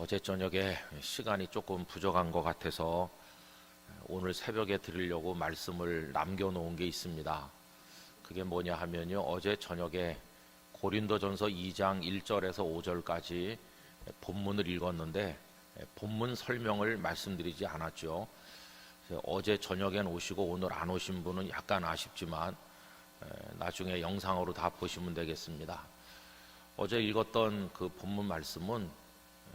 어제 저녁에 시간이 조금 부족한 것 같아서 오늘 새벽에 드리려고 말씀을 남겨놓은 게 있습니다. 그게 뭐냐 하면요, 어제 저녁에 고린도전서 2장 1절에서 5절까지 본문을 읽었는데 본문 설명을 말씀드리지 않았죠. 어제 저녁엔 오시고 오늘 안 오신 분은 약간 아쉽지만 나중에 영상으로 다 보시면 되겠습니다. 어제 읽었던 그 본문 말씀은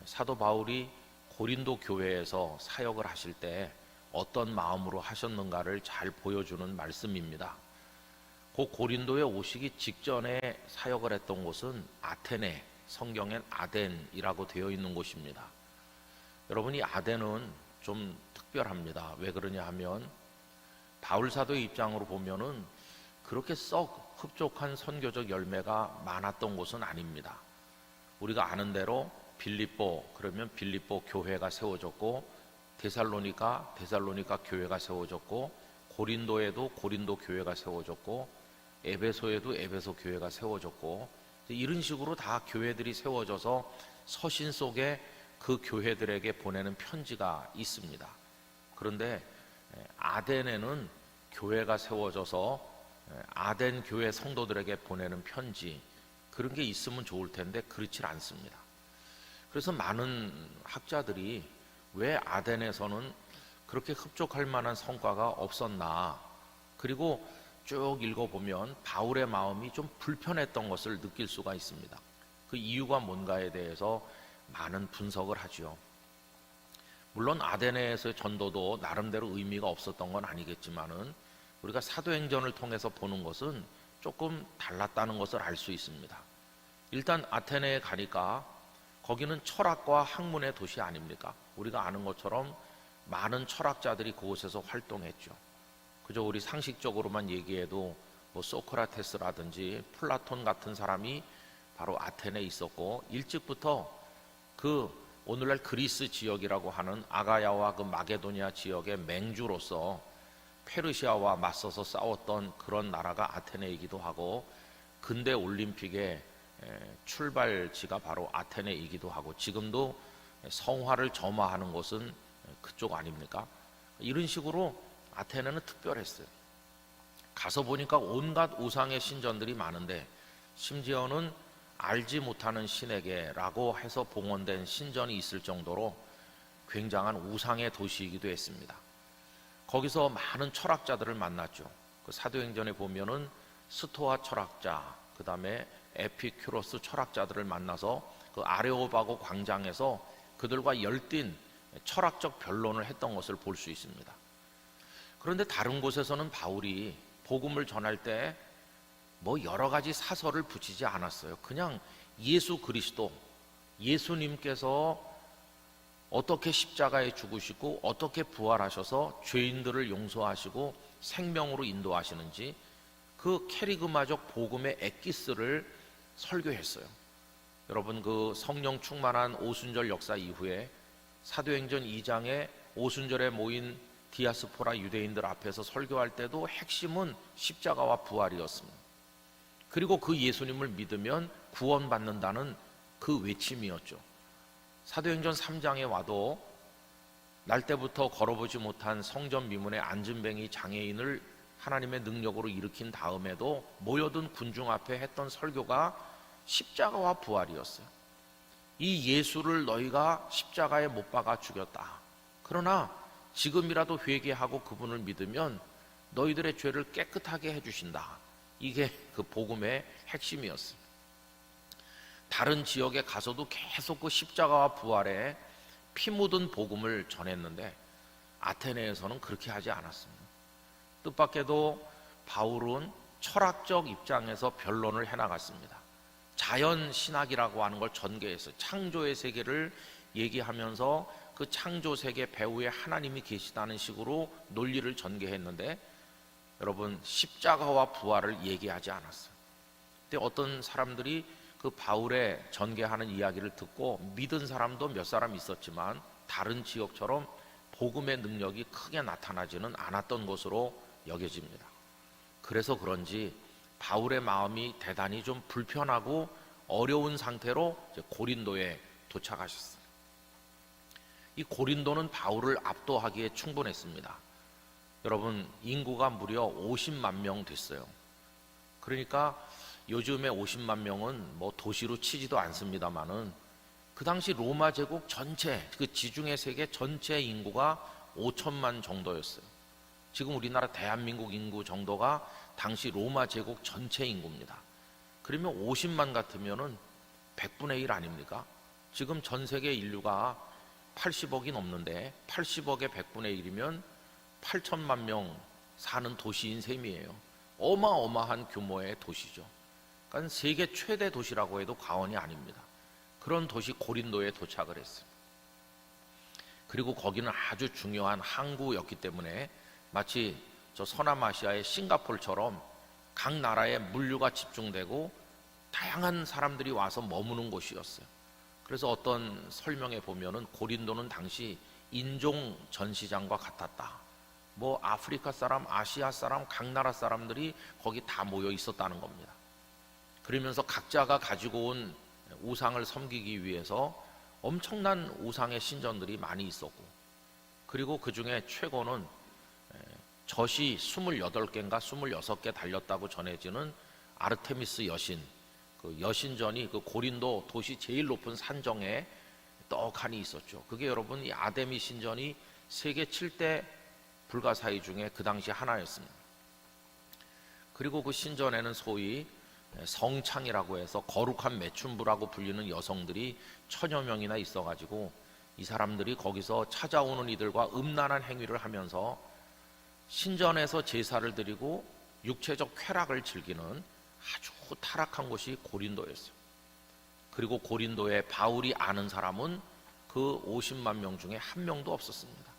사도 바울이 고린도 교회에서 사역을 하실 때 어떤 마음으로 하셨는가를 잘 보여주는 말씀입니다. 그 고린도에 오시기 직전에 사역을 했던 곳은 아테네, 성경엔 아덴이라고 되어 있는 곳입니다. 여러분, 이 아덴은 좀 특별합니다. 왜 그러냐 하면 바울 사도의 입장으로 보면은 그렇게 썩 흡족한 선교적 열매가 많았던 곳은 아닙니다. 우리가 아는 대로 빌립보, 그러면 빌립보 교회가 세워졌고, 데살로니가 교회가 세워졌고, 고린도에도 고린도 교회가 세워졌고, 에베소에도 에베소 교회가 세워졌고, 이런 식으로 다 교회들이 세워져서 서신 속에 그 교회들에게 보내는 편지가 있습니다. 그런데 아덴에는 교회가 세워져서 아덴 교회 성도들에게 보내는 편지, 그런 게 있으면 좋을 텐데 그렇지 않습니다. 그래서 많은 학자들이 왜 아덴에서는 그렇게 흡족할 만한 성과가 없었나, 그리고 쭉 읽어보면 바울의 마음이 좀 불편했던 것을 느낄 수가 있습니다. 그 이유가 뭔가에 대해서 많은 분석을 하죠. 물론 아덴에서의 전도도 나름대로 의미가 없었던 건 아니겠지만은 우리가 사도행전을 통해서 보는 것은 조금 달랐다는 것을 알 수 있습니다. 일단 아테네에 가니까 거기는 철학과 학문의 도시 아닙니까? 우리가 아는 것처럼 많은 철학자들이 그곳에서 활동했죠. 그저 우리 상식적으로만 얘기해도 뭐 소크라테스라든지 플라톤 같은 사람이 바로 아테네에 있었고, 일찍부터 그 오늘날 그리스 지역이라고 하는 아가야와 그 마게도니아 지역의 맹주로서 페르시아와 맞서서 싸웠던 그런 나라가 아테네이기도 하고, 근대 올림픽의 출발지가 바로 아테네이기도 하고, 지금도 성화를 점화하는 곳은 그쪽 아닙니까? 이런 식으로 아테네는 특별했어요. 가서 보니까 온갖 우상의 신전들이 많은데, 심지어는 알지 못하는 신에게라고 해서 봉헌된 신전이 있을 정도로 굉장한 우상의 도시이기도 했습니다. 거기서 많은 철학자들을 만났죠. 그 사도행전에 보면은 스토아 철학자, 그 다음에 에피큐로스 철학자들을 만나서 그 아레오바고 광장에서 그들과 열띤 철학적 변론을 했던 것을 볼 수 있습니다. 그런데 다른 곳에서는 바울이 복음을 전할 때 뭐 여러 가지 사설을 붙이지 않았어요. 그냥 예수 그리스도, 예수님께서 어떻게 십자가에 죽으시고 어떻게 부활하셔서 죄인들을 용서하시고 생명으로 인도하시는지 그 캐리그마적 복음의 엑기스를 설교했어요. 여러분, 그 성령 충만한 오순절 역사 이후에 사도행전 2장에 오순절에 모인 디아스포라 유대인들 앞에서 설교할 때도 핵심은 십자가와 부활이었습니다. 그리고 그 예수님을 믿으면 구원받는다는 그 외침이었죠. 사도행전 3장에 와도 날 때부터 걸어보지 못한 성전 미문의 안진뱅이 장애인을 하나님의 능력으로 일으킨 다음에도 모여든 군중 앞에 했던 설교가 십자가와 부활이었어요. 이 예수를 너희가 십자가에 못 박아 죽였다. 그러나 지금이라도 회개하고 그분을 믿으면 너희들의 죄를 깨끗하게 해주신다. 이게 그 복음의 핵심이었어요. 다른 지역에 가서도 계속 그 십자가와 부활에 피 묻은 복음을 전했는데 아테네에서는 그렇게 하지 않았습니다. 뜻밖에도 바울은 철학적 입장에서 변론을 해나갔습니다. 자연신학이라고 하는 걸 전개했어요. 창조의 세계를 얘기하면서 그 창조 세계 배후에 하나님이 계시다는 식으로 논리를 전개했는데, 여러분, 십자가와 부활을 얘기하지 않았어요. 근데 어떤 사람들이 그 바울의 전개하는 이야기를 듣고 믿은 사람도 몇 사람 있었지만 다른 지역처럼 복음의 능력이 크게 나타나지는 않았던 것으로 여겨집니다. 그래서 그런지 바울의 마음이 대단히 좀 불편하고 어려운 상태로 이제 고린도에 도착하셨어요. 이 고린도는 바울을 압도하기에 충분했습니다. 여러분, 인구가 무려 50만 명 됐어요. 그러니까 요즘에 50만 명은 뭐 도시로 치지도 않습니다만은 그 당시 로마 제국 전체, 그 지중해 세계 전체 인구가 5천만 정도였어요. 지금 우리나라 대한민국 인구 정도가 당시 로마 제국 전체 인구입니다. 그러면 50만 같으면은 100분의 1 아닙니까? 지금 전 세계 인류가 80억이 넘는데 80억의 100분의 1이면 8천만 명 사는 도시인 셈이에요. 어마어마한 규모의 도시죠. 그러니까 세계 최대 도시라고 해도 과언이 아닙니다. 그런 도시 고린도에 도착을 했어요. 그리고 거기는 아주 중요한 항구였기 때문에 마치 저 서남아시아의 싱가포르처럼 각 나라의 물류가 집중되고 다양한 사람들이 와서 머무는 곳이었어요. 그래서 어떤 설명에 보면은 고린도는 당시 인종 전시장과 같았다. 뭐 아프리카 사람, 아시아 사람, 각 나라 사람들이 거기 다 모여 있었다는 겁니다. 그러면서 각자가 가지고 온 우상을 섬기기 위해서 엄청난 우상의 신전들이 많이 있었고, 그리고 그 중에 최고는 젖이 28개인가 26개 달렸다고 전해지는 아르테미스 여신, 그 여신전이 그 고린도 도시 제일 높은 산정에 떡하니 있었죠. 그게 여러분, 이 아데미 신전이 세계 7대 불가사의 중에 그 당시 하나였습니다. 그리고 그 신전에는 소위 성창이라고 해서 거룩한 매춘부라고 불리는 여성들이 1000여 명이나 있어가지고 이 사람들이 거기서 찾아오는 이들과 음란한 행위를 하면서 신전에서 제사를 드리고 육체적 쾌락을 즐기는 아주 타락한 곳이 고린도였어요. 그리고 고린도에 바울이 아는 사람은 그 50만 명 중에 한 명도 없었습니다.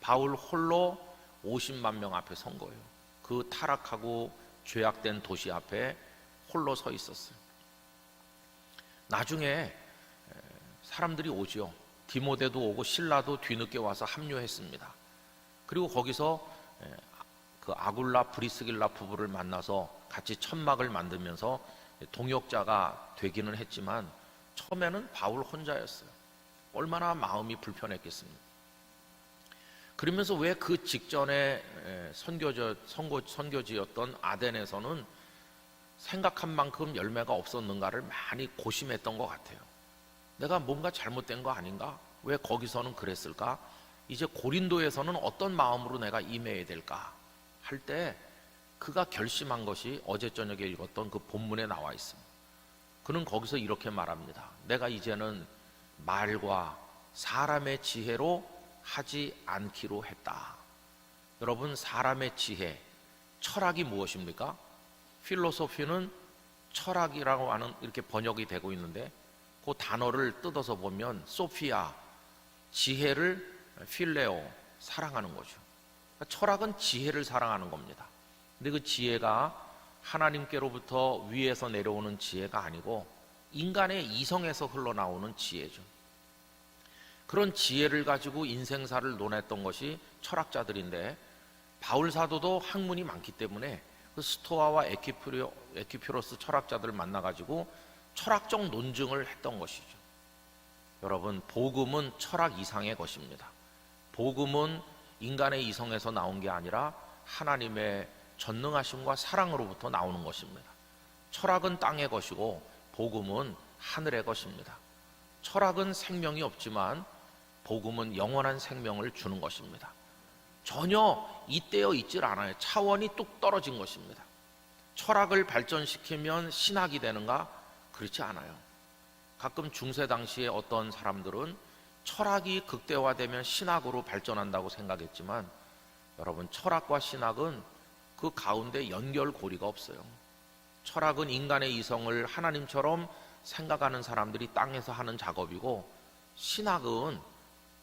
바울 홀로 50만 명 앞에 선 거예요. 그 타락하고 죄악된 도시 앞에 홀로 서 있었어요. 나중에 사람들이 오죠. 디모데도 오고 실라도 뒤늦게 와서 합류했습니다. 그리고 거기서 그 아굴라 브리스길라 부부를 만나서 같이 천막을 만들면서 동역자가 되기는 했지만 처음에는 바울 혼자였어요. 얼마나 마음이 불편했겠습니까? 그러면서 왜 그 직전에 선교지였던 아덴에서는 생각한 만큼 열매가 없었는가를 많이 고심했던 것 같아요. 내가 뭔가 잘못된 거 아닌가? 왜 거기서는 그랬을까? 이제 고린도에서는 어떤 마음으로 내가 임해야 될까? 할 때 그가 결심한 것이 어제 저녁에 읽었던 그 본문에 나와 있습니다. 그는 거기서 이렇게 말합니다. 내가 이제는 말과 사람의 지혜로 하지 않기로 했다. 여러분, 사람의 지혜, 철학이 무엇입니까? 필로소피는 철학이라고 하는 이렇게 번역이 되고 있는데 그 단어를 뜯어서 보면 소피아, 지혜를 필레오, 사랑하는 거죠. 그러니까 철학은 지혜를 사랑하는 겁니다. 근데 그 지혜가 하나님께로부터 위에서 내려오는 지혜가 아니고 인간의 이성에서 흘러나오는 지혜죠. 그런 지혜를 가지고 인생사를 논했던 것이 철학자들인데 바울 사도도 학문이 많기 때문에 그 스토아와 에피큐로스 철학자들을 만나가지고 철학적 논증을 했던 것이죠. 여러분, 복음은 철학 이상의 것입니다. 복음은 인간의 이성에서 나온 게 아니라 하나님의 전능하심과 사랑으로부터 나오는 것입니다. 철학은 땅의 것이고 복음은 하늘의 것입니다. 철학은 생명이 없지만 복음은 영원한 생명을 주는 것입니다. 전혀 잇대어 있질 않아요. 차원이 뚝 떨어진 것입니다. 철학을 발전시키면 신학이 되는가? 그렇지 않아요. 가끔 중세 당시에 어떤 사람들은 철학이 극대화되면 신학으로 발전한다고 생각했지만 여러분, 철학과 신학은 그 가운데 연결고리가 없어요. 철학은 인간의 이성을 하나님처럼 생각하는 사람들이 땅에서 하는 작업이고, 신학은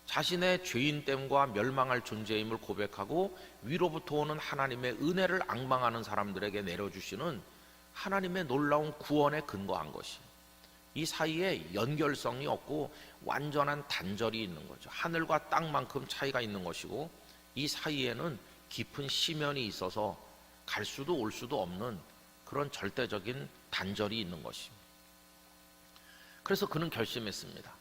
자신의 죄인됨과 멸망할 존재임을 고백하고 위로부터 오는 하나님의 은혜를 앙망하는 사람들에게 내려주시는 하나님의 놀라운 구원에 근거한 것이, 이 사이에 연결성이 없고 완전한 단절이 있는 거죠. 하늘과 땅만큼 차이가 있는 것이고 이 사이에는 깊은 심연이 있어서 갈 수도 올 수도 없는 그런 절대적인 단절이 있는 것입니다. 그래서 그는 결심했습니다.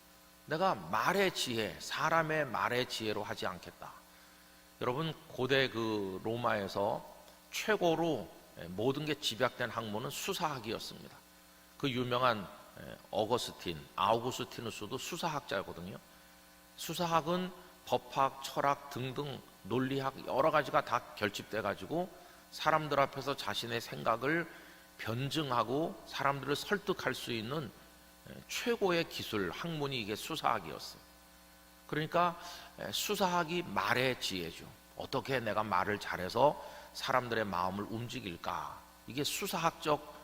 내가 말의 지혜, 사람의 말의 지혜로 하지 않겠다. 여러분, 고대 그 로마에서 최고로 모든 게 집약된 학문은 수사학이었습니다. 그 유명한 아우구스티누스도 수사학자거든요. 수사학은 법학, 철학 등등 논리학 여러 가지가 다 결집돼 가지고 사람들 앞에서 자신의 생각을 변증하고 사람들을 설득할 수 있는 최고의 기술, 학문이 이게 수사학이었어요. 그러니까 수사학이 말의 지혜죠. 어떻게 내가 말을 잘해서 사람들의 마음을 움직일까? 이게 수사학적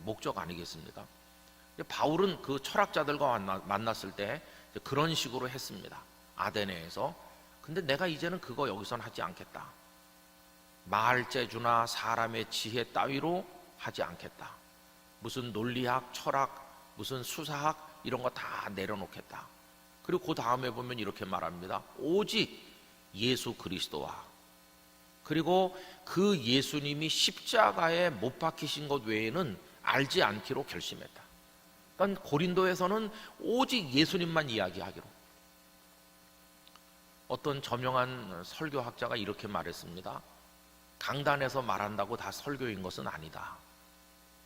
목적 아니겠습니까? 바울은 그 철학자들과 만났을 때 그런 식으로 했습니다. 아데네에서. 근데 내가 이제는 그거 여기선 하지 않겠다. 말재주나 사람의 지혜 따위로 하지 않겠다. 무슨 논리학, 철학, 무슨 수사학 이런 거 다 내려놓겠다. 그리고 그 다음에 보면 이렇게 말합니다. 오직 예수 그리스도와 그리고 그 예수님이 십자가에 못 박히신 것 외에는 알지 않기로 결심했다. 그러니까 고린도에서는 오직 예수님만 이야기하기로. 어떤 저명한 설교학자가 이렇게 말했습니다. 강단에서 말한다고 다 설교인 것은 아니다.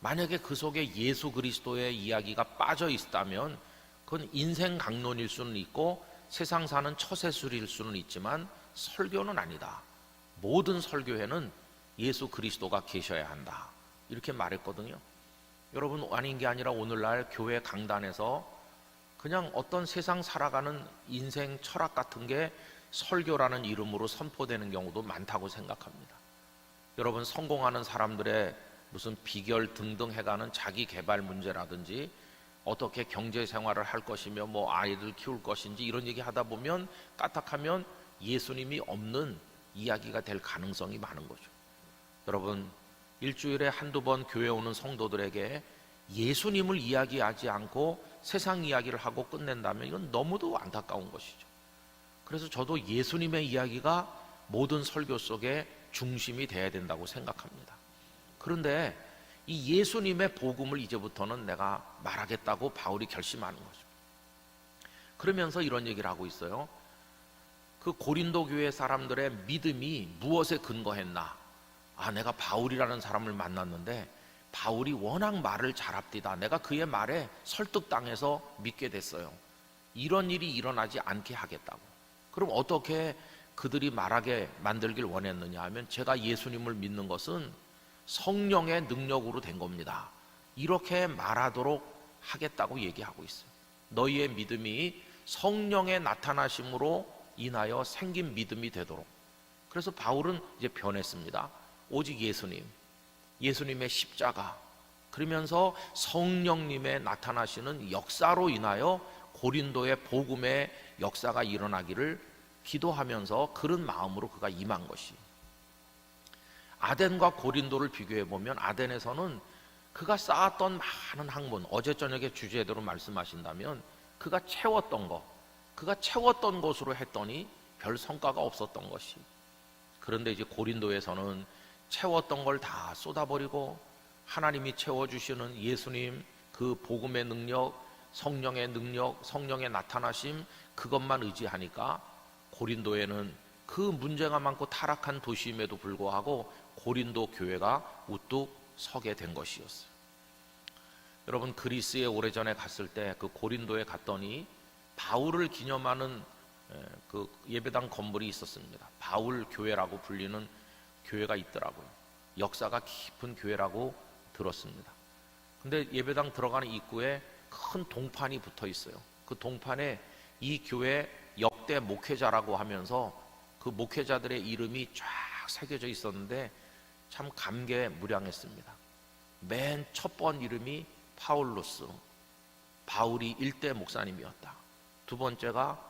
만약에 그 속에 예수 그리스도의 이야기가 빠져 있다면 그건 인생 강론일 수는 있고 세상 사는 처세술일 수는 있지만 설교는 아니다. 모든 설교에는 예수 그리스도가 계셔야 한다. 이렇게 말했거든요. 여러분, 아닌 게 아니라 오늘날 교회 강단에서 그냥 어떤 세상 살아가는 인생 철학 같은 게 설교라는 이름으로 선포되는 경우도 많다고 생각합니다. 여러분, 성공하는 사람들의 무슨 비결 등등 해가는 자기 개발 문제라든지 어떻게 경제 생활을 할 것이며 뭐 아이들 키울 것인지 이런 얘기 하다 보면 까딱하면 예수님이 없는 이야기가 될 가능성이 많은 거죠. 여러분, 일주일에 한두 번 교회 오는 성도들에게 예수님을 이야기하지 않고 세상 이야기를 하고 끝낸다면 이건 너무도 안타까운 것이죠. 그래서 저도 예수님의 이야기가 모든 설교 속에 중심이 돼야 된다고 생각합니다. 그런데 이 예수님의 복음을 이제부터는 내가 말하겠다고 바울이 결심하는 거죠. 그러면서 이런 얘기를 하고 있어요. 그 고린도 교회 사람들의 믿음이 무엇에 근거했나? 내가 바울이라는 사람을 만났는데 바울이 워낙 말을 잘합디다. 내가 그의 말에 설득당해서 믿게 됐어요. 이런 일이 일어나지 않게 하겠다고. 그럼 어떻게 그들이 말하게 만들길 원했느냐 하면 제가 예수님을 믿는 것은 성령의 능력으로 된 겁니다. 이렇게 말하도록 하겠다고 얘기하고 있어요. 너희의 믿음이 성령의 나타나심으로 인하여 생긴 믿음이 되도록. 그래서 바울은 이제 변했습니다. 오직 예수님, 예수님의 십자가, 그러면서 성령님의 나타나시는 역사로 인하여 고린도의 복음의 역사가 일어나기를 기도하면서 그런 마음으로 그가 임한 것이. 아덴과 고린도를 비교해 보면 아덴에서는 그가 쌓았던 많은 학문, 어제 저녁에 주제대로 말씀하신다면 그가 채웠던 것으로 했더니 별 성과가 없었던 것이. 그런데 이제 고린도에서는 채웠던 걸 다 쏟아버리고 하나님이 채워주시는 예수님, 그 복음의 능력, 성령의 능력, 성령의 나타나심, 그것만 의지하니까 고린도에는 그 문제가 많고 타락한 도시임에도 불구하고 고린도 교회가 우뚝 서게 된 것이었어요. 여러분, 그리스에 오래전에 갔을 때 그 고린도에 갔더니 바울을 기념하는 그 예배당 건물이 있었습니다. 바울 교회라고 불리는 교회가 있더라고요. 역사가 깊은 교회라고 들었습니다. 근데 예배당 들어가는 입구에 큰 동판이 붙어 있어요. 그 동판에 이 교회 역대 목회자라고 하면서 그 목회자들의 이름이 쫙 새겨져 있었는데 참 감개무량했습니다. 맨 첫 번 이름이 파울루스, 바울이 1대 목사님이었다. 두 번째가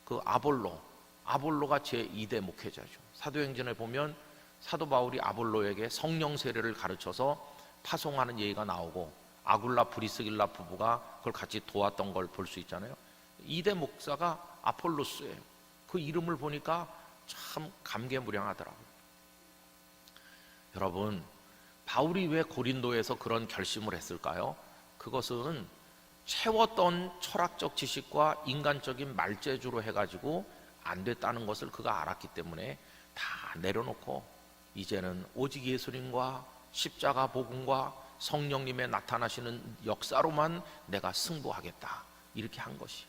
그 아볼로가 제2대 목회자죠. 사도행전에 보면 사도 바울이 아볼로에게 성령 세례를 가르쳐서 파송하는 예가 나오고 아굴라 브리스길라 부부가 그걸 같이 도왔던 걸 볼 수 있잖아요. 2대 목사가 아폴로스예요. 그 이름을 보니까 참 감개무량하더라고요. 여러분, 바울이 왜 고린도에서 그런 결심을 했을까요? 그것은 채웠던 철학적 지식과 인간적인 말재주로 해가지고 안 됐다는 것을 그가 알았기 때문에 다 내려놓고 이제는 오직 예수님과 십자가 복음과 성령님의 나타나시는 역사로만 내가 승부하겠다, 이렇게 한 것이.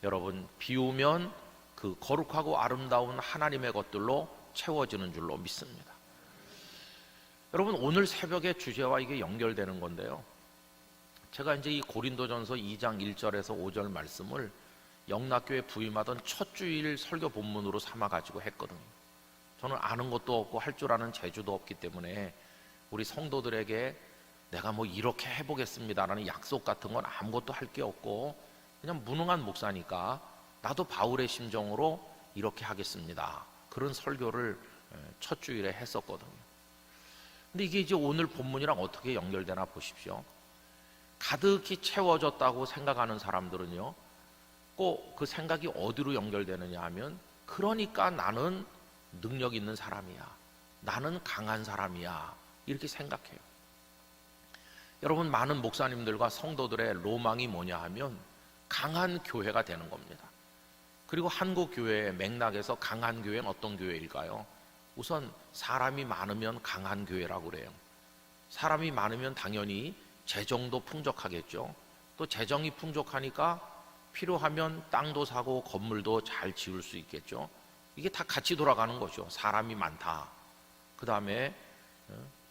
여러분, 비우면 그 거룩하고 아름다운 하나님의 것들로 채워지는 줄로 믿습니다. 여러분, 오늘 새벽의 주제와 이게 연결되는 건데요, 제가 이제 이 고린도전서 2장 1절에서 5절 말씀을 영락교회 부임하던 첫 주일 설교 본문으로 삼아가지고 했거든요. 저는 아는 것도 없고 할 줄 아는 재주도 없기 때문에 우리 성도들에게 내가 뭐 이렇게 해보겠습니다라는 약속 같은 건 아무것도 할 게 없고 그냥 무능한 목사니까 나도 바울의 심정으로 이렇게 하겠습니다, 그런 설교를 첫 주일에 했었거든요. 근데 이게 이제 오늘 본문이랑 어떻게 연결되나 보십시오. 가득히 채워졌다고 생각하는 사람들은요, 꼭 그 생각이 어디로 연결되느냐 하면, 그러니까 나는 능력 있는 사람이야, 나는 강한 사람이야, 이렇게 생각해요. 여러분, 많은 목사님들과 성도들의 로망이 뭐냐 하면 강한 교회가 되는 겁니다. 그리고 한국 교회의 맥락에서 강한 교회는 어떤 교회일까요? 우선 사람이 많으면 강한 교회라고 그래요. 사람이 많으면 당연히 재정도 풍족하겠죠. 또 재정이 풍족하니까 필요하면 땅도 사고 건물도 잘 지을 수 있겠죠. 이게 다 같이 돌아가는 거죠. 사람이 많다, 그 다음에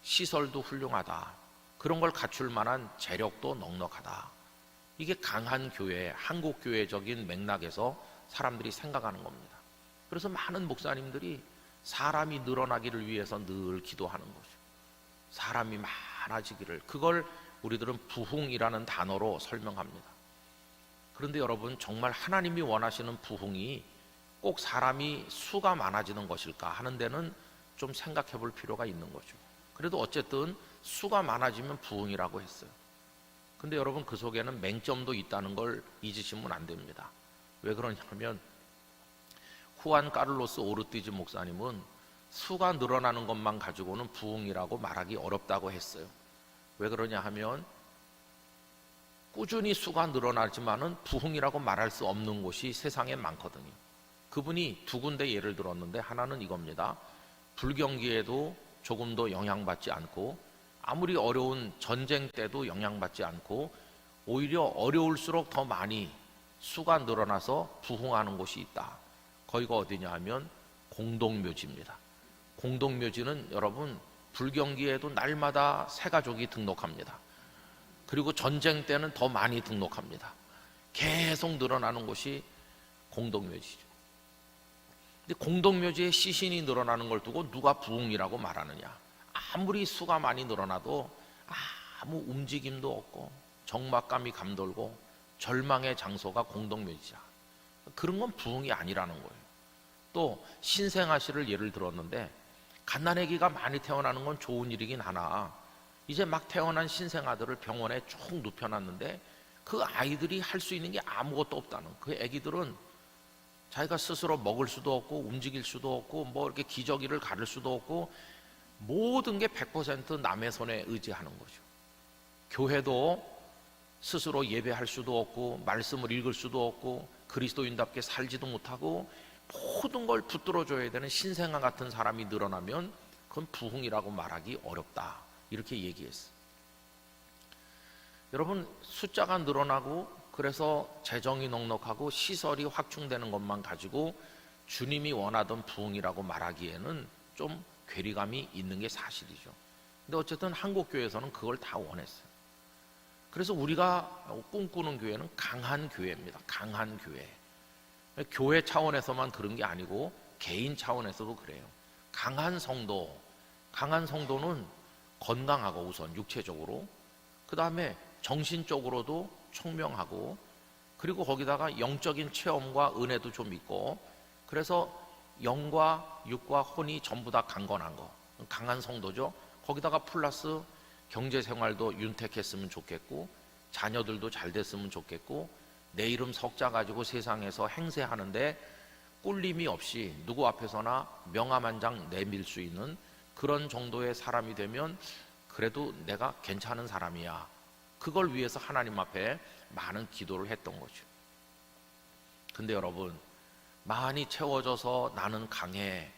시설도 훌륭하다, 그런 걸 갖출 만한 재력도 넉넉하다. 이게 강한 교회, 한국 교회적인 맥락에서 사람들이 생각하는 겁니다. 그래서 많은 목사님들이 사람이 늘어나기를 위해서 늘 기도하는 거죠. 사람이 많아지기를, 그걸 우리들은 부흥이라는 단어로 설명합니다. 그런데 여러분, 정말 하나님이 원하시는 부흥이 꼭 사람이 수가 많아지는 것일까 하는 데는 좀 생각해 볼 필요가 있는 거죠. 그래도 어쨌든 수가 많아지면 부흥이라고 했어요. 근데 여러분, 그 속에는 맹점도 있다는 걸 잊으시면 안 됩니다. 왜 그러냐면 후안 까를로스 오르티즈 목사님은 수가 늘어나는 것만 가지고는 부흥이라고 말하기 어렵다고 했어요. 왜 그러냐 하면 꾸준히 수가 늘어나지만은 부흥이라고 말할 수 없는 곳이 세상에 많거든요. 그분이 두 군데 예를 들었는데, 하나는 이겁니다. 불경기에도 조금도 영향받지 않고, 아무리 어려운 전쟁 때도 영향받지 않고, 오히려 어려울수록 더 많이 수가 늘어나서 부흥하는 곳이 있다. 거기가 어디냐 하면 공동묘지입니다. 공동묘지는 여러분, 불경기에도 날마다 새 가족이 등록합니다. 그리고 전쟁 때는 더 많이 등록합니다. 계속 늘어나는 곳이 공동묘지죠. 근데 공동묘지에 시신이 늘어나는 걸 두고 누가 부흥이라고 말하느냐? 아무리 수가 많이 늘어나도 아무 움직임도 없고 적막감이 감돌고 절망의 장소가 공동묘지야. 그런 건 부흥이 아니라는 거예요. 또 신생아실을 예를 들었는데, 갓난아기가 많이 태어나는 건 좋은 일이긴 하나, 이제 막 태어난 신생아들을 병원에 쭉 눕혀놨는데 그 아이들이 할 수 있는 게 아무것도 없다는, 그 아기들은 자기가 스스로 먹을 수도 없고 움직일 수도 없고 뭐 이렇게 기저귀를 가를 수도 없고 모든 게 100% 남의 손에 의지하는 거죠. 교회도 스스로 예배할 수도 없고 말씀을 읽을 수도 없고 그리스도인답게 살지도 못하고 모든 걸 붙들어줘야 되는 신생아 같은 사람이 늘어나면 그건 부흥이라고 말하기 어렵다, 이렇게 얘기했어요. 여러분, 숫자가 늘어나고 그래서 재정이 넉넉하고 시설이 확충되는 것만 가지고 주님이 원하던 부흥이라고 말하기에는 좀 괴리감이 있는 게 사실이죠. 근데 어쨌든 한국교회에서는 그걸 다 원했어요. 그래서 우리가 꿈꾸는 교회는 강한 교회입니다. 강한 교회. 교회 차원에서만 그런 게 아니고 개인 차원에서도 그래요. 강한 성도, 강한 성도는 건강하고 우선 육체적으로, 그 다음에 정신적으로도 총명하고, 그리고 거기다가 영적인 체험과 은혜도 좀 있고, 그래서 영과 육과 혼이 전부 다 강건한 거, 강한 성도죠. 거기다가 플러스 경제생활도 윤택했으면 좋겠고, 자녀들도 잘 됐으면 좋겠고, 내 이름 석자 가지고 세상에서 행세하는데 꿀림이 없이 누구 앞에서나 명함 한 장 내밀 수 있는 그런 정도의 사람이 되면 그래도 내가 괜찮은 사람이야, 그걸 위해서 하나님 앞에 많은 기도를 했던 거죠. 근데 여러분, 많이 채워져서 나는 강해,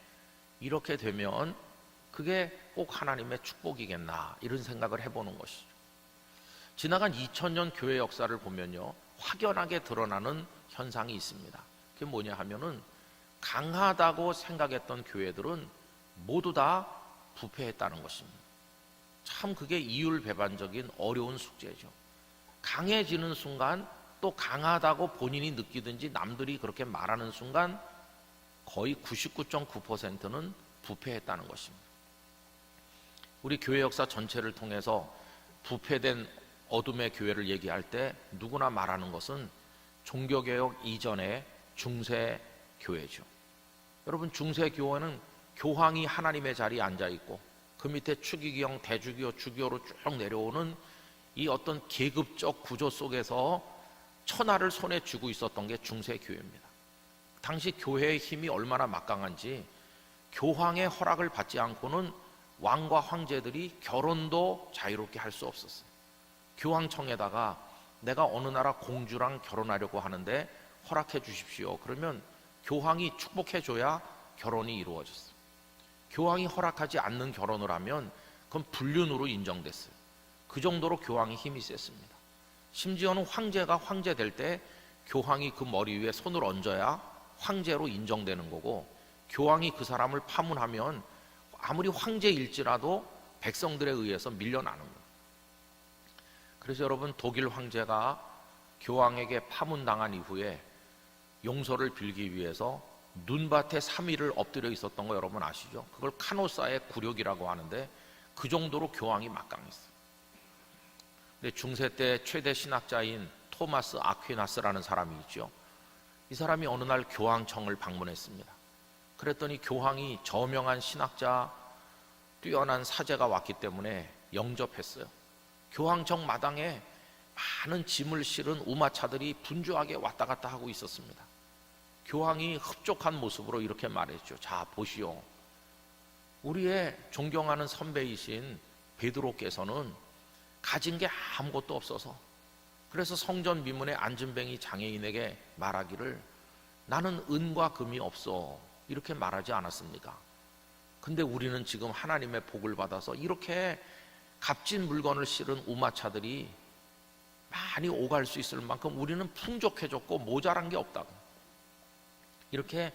이렇게 되면 그게 꼭 하나님의 축복이겠나, 이런 생각을 해보는 것이죠. 지나간 2000년 교회 역사를 보면요, 확연하게 드러나는 현상이 있습니다. 그게 뭐냐 하면은, 강하다고 생각했던 교회들은 모두 다 부패했다는 것입니다. 참 그게 이율배반적인 어려운 숙제죠. 강해지는 순간, 또 강하다고 본인이 느끼든지 남들이 그렇게 말하는 순간 거의 99.9%는 부패했다는 것입니다. 우리 교회 역사 전체를 통해서 부패된 어둠의 교회를 얘기할 때 누구나 말하는 것은 종교개혁 이전의 중세 교회죠. 여러분, 중세 교회는 교황이 하나님의 자리에 앉아 있고 그 밑에 추기경, 대주교, 주교로 쭉 내려오는 이 어떤 계급적 구조 속에서 천하를 손에 쥐고 있었던 게 중세 교회입니다. 당시 교회의 힘이 얼마나 막강한지 교황의 허락을 받지 않고는 왕과 황제들이 결혼도 자유롭게 할 수 없었어요. 교황청에다가 내가 어느 나라 공주랑 결혼하려고 하는데 허락해 주십시오. 그러면 교황이 축복해 줘야 결혼이 이루어졌어요. 교황이 허락하지 않는 결혼을 하면 그건 불륜으로 인정됐어요. 그 정도로 교황이 힘이 셌습니다. 심지어는 황제가 황제 될 때 교황이 그 머리 위에 손을 얹어야 황제로 인정되는 거고, 교황이 그 사람을 파문하면 아무리 황제일지라도 백성들에 의해서 밀려나는 거예요. 그래서 여러분, 독일 황제가 교황에게 파문당한 이후에 용서를 빌기 위해서 눈밭에 3일을 엎드려 있었던 거 여러분 아시죠? 그걸 카노사의 굴욕이라고 하는데 그 정도로 교황이 막강했어요. 근데 중세 때 최대 신학자인 토마스 아퀴나스라는 사람이 있죠. 이 사람이 어느 날 교황청을 방문했습니다. 그랬더니 교황이 저명한 신학자, 뛰어난 사제가 왔기 때문에 영접했어요. 교황청 마당에 많은 짐을 실은 우마차들이 분주하게 왔다 갔다 하고 있었습니다. 교황이 흡족한 모습으로 이렇게 말했죠. 자, 보시오. 우리의 존경하는 선배이신 베드로께서는 가진 게 아무것도 없어서, 그래서 성전 미문의 안진뱅이 장애인에게 말하기를 나는 은과 금이 없어, 이렇게 말하지 않았습니까? 근데 우리는 지금 하나님의 복을 받아서 이렇게 값진 물건을 실은 우마차들이 많이 오갈 수 있을 만큼 우리는 풍족해졌고 모자란 게 없다고, 이렇게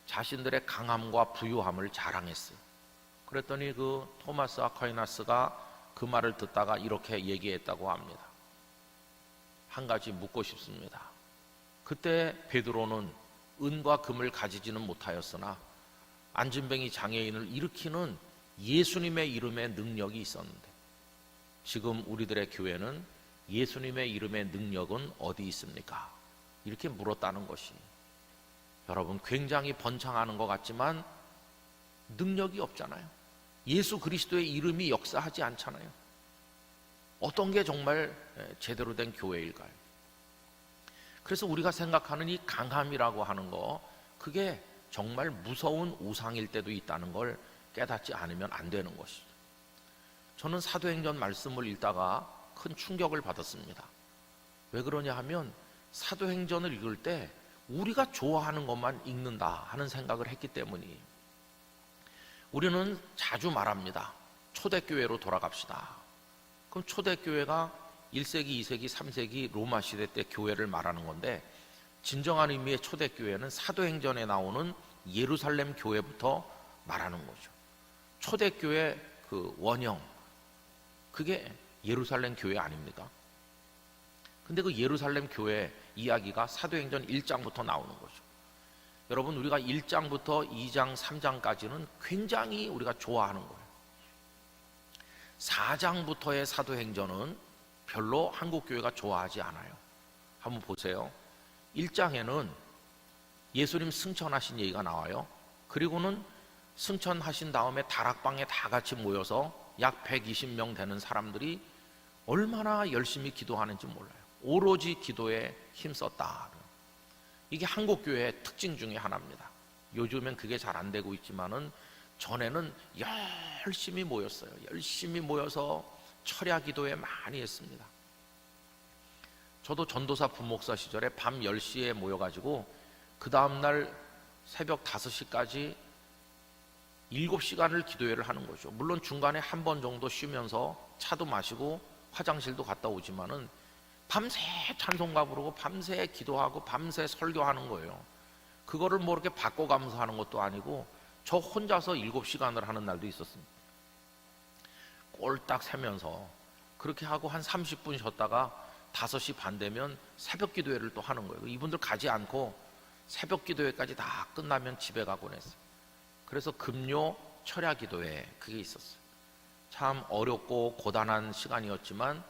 자신들의 강함과 부유함을 자랑했어요. 그랬더니 그 토마스 아퀴나스가 그 말을 듣다가 이렇게 얘기했다고 합니다. 한 가지 묻고 싶습니다. 그때 베드로는 은과 금을 가지지는 못하였으나 안진뱅이 장애인을 일으키는 예수님의 이름의 능력이 있었는데, 지금 우리들의 교회는 예수님의 이름의 능력은 어디 있습니까? 이렇게 물었다는 것이, 여러분, 굉장히 번창하는 것 같지만 능력이 없잖아요. 예수 그리스도의 이름이 역사하지 않잖아요. 어떤 게 정말 제대로 된 교회일까요? 그래서 우리가 생각하는 이 강함이라고 하는 거, 그게 정말 무서운 우상일 때도 있다는 걸 깨닫지 않으면 안 되는 것이죠. 저는 사도행전 말씀을 읽다가 큰 충격을 받았습니다. 왜 그러냐 하면 사도행전을 읽을 때 우리가 좋아하는 것만 읽는다 하는 생각을 했기 때문이에요. 우리는 자주 말합니다. 초대교회로 돌아갑시다. 그럼 초대교회가 1세기, 2세기, 3세기 로마 시대 때 교회를 말하는 건데, 진정한 의미의 초대교회는 사도행전에 나오는 예루살렘 교회부터 말하는 거죠. 초대교회 그 원형, 그게 예루살렘 교회 아닙니까? 근데 그 예루살렘 교회 이야기가 사도행전 1장부터 나오는 거죠. 여러분, 우리가 1장부터 2장, 3장까지는 굉장히 우리가 좋아하는 거예요. 4장부터의 사도행전은 별로 한국교회가 좋아하지 않아요. 한번 보세요. 1장에는 예수님 승천하신 얘기가 나와요. 그리고는 승천하신 다음에 다락방에 다 같이 모여서 약 120명 되는 사람들이 얼마나 열심히 기도하는지 몰라요. 오로지 기도에 힘썼다. 이게 한국교회의 특징 중에 하나입니다. 요즘엔 그게 잘 안 되고 있지만은 전에는 열심히 모였어요. 열심히 모여서 철야 기도에 많이 했습니다. 저도 전도사 부목사 시절에 밤 10시에 모여가지고 그 다음날 새벽 5시까지 7시간을 기도회를 하는 거죠. 물론 중간에 한 번 정도 쉬면서 차도 마시고 화장실도 갔다 오지만은 밤새 찬송가 부르고 밤새 기도하고 밤새 설교하는 거예요. 그거를 뭐 이렇게 바꿔가면서 하는 것도 아니고 저 혼자서 7시간을 하는 날도 있었습니다. 꼴딱 세면서 그렇게 하고 한 30분 쉬었다가 5시 반 되면 새벽 기도회를 또 하는 거예요. 이분들 가지 않고 새벽 기도회까지 다 끝나면 집에 가곤 했어요. 그래서 금요 철야 기도회 그게 있었어요. 참 어렵고 고단한 시간이었지만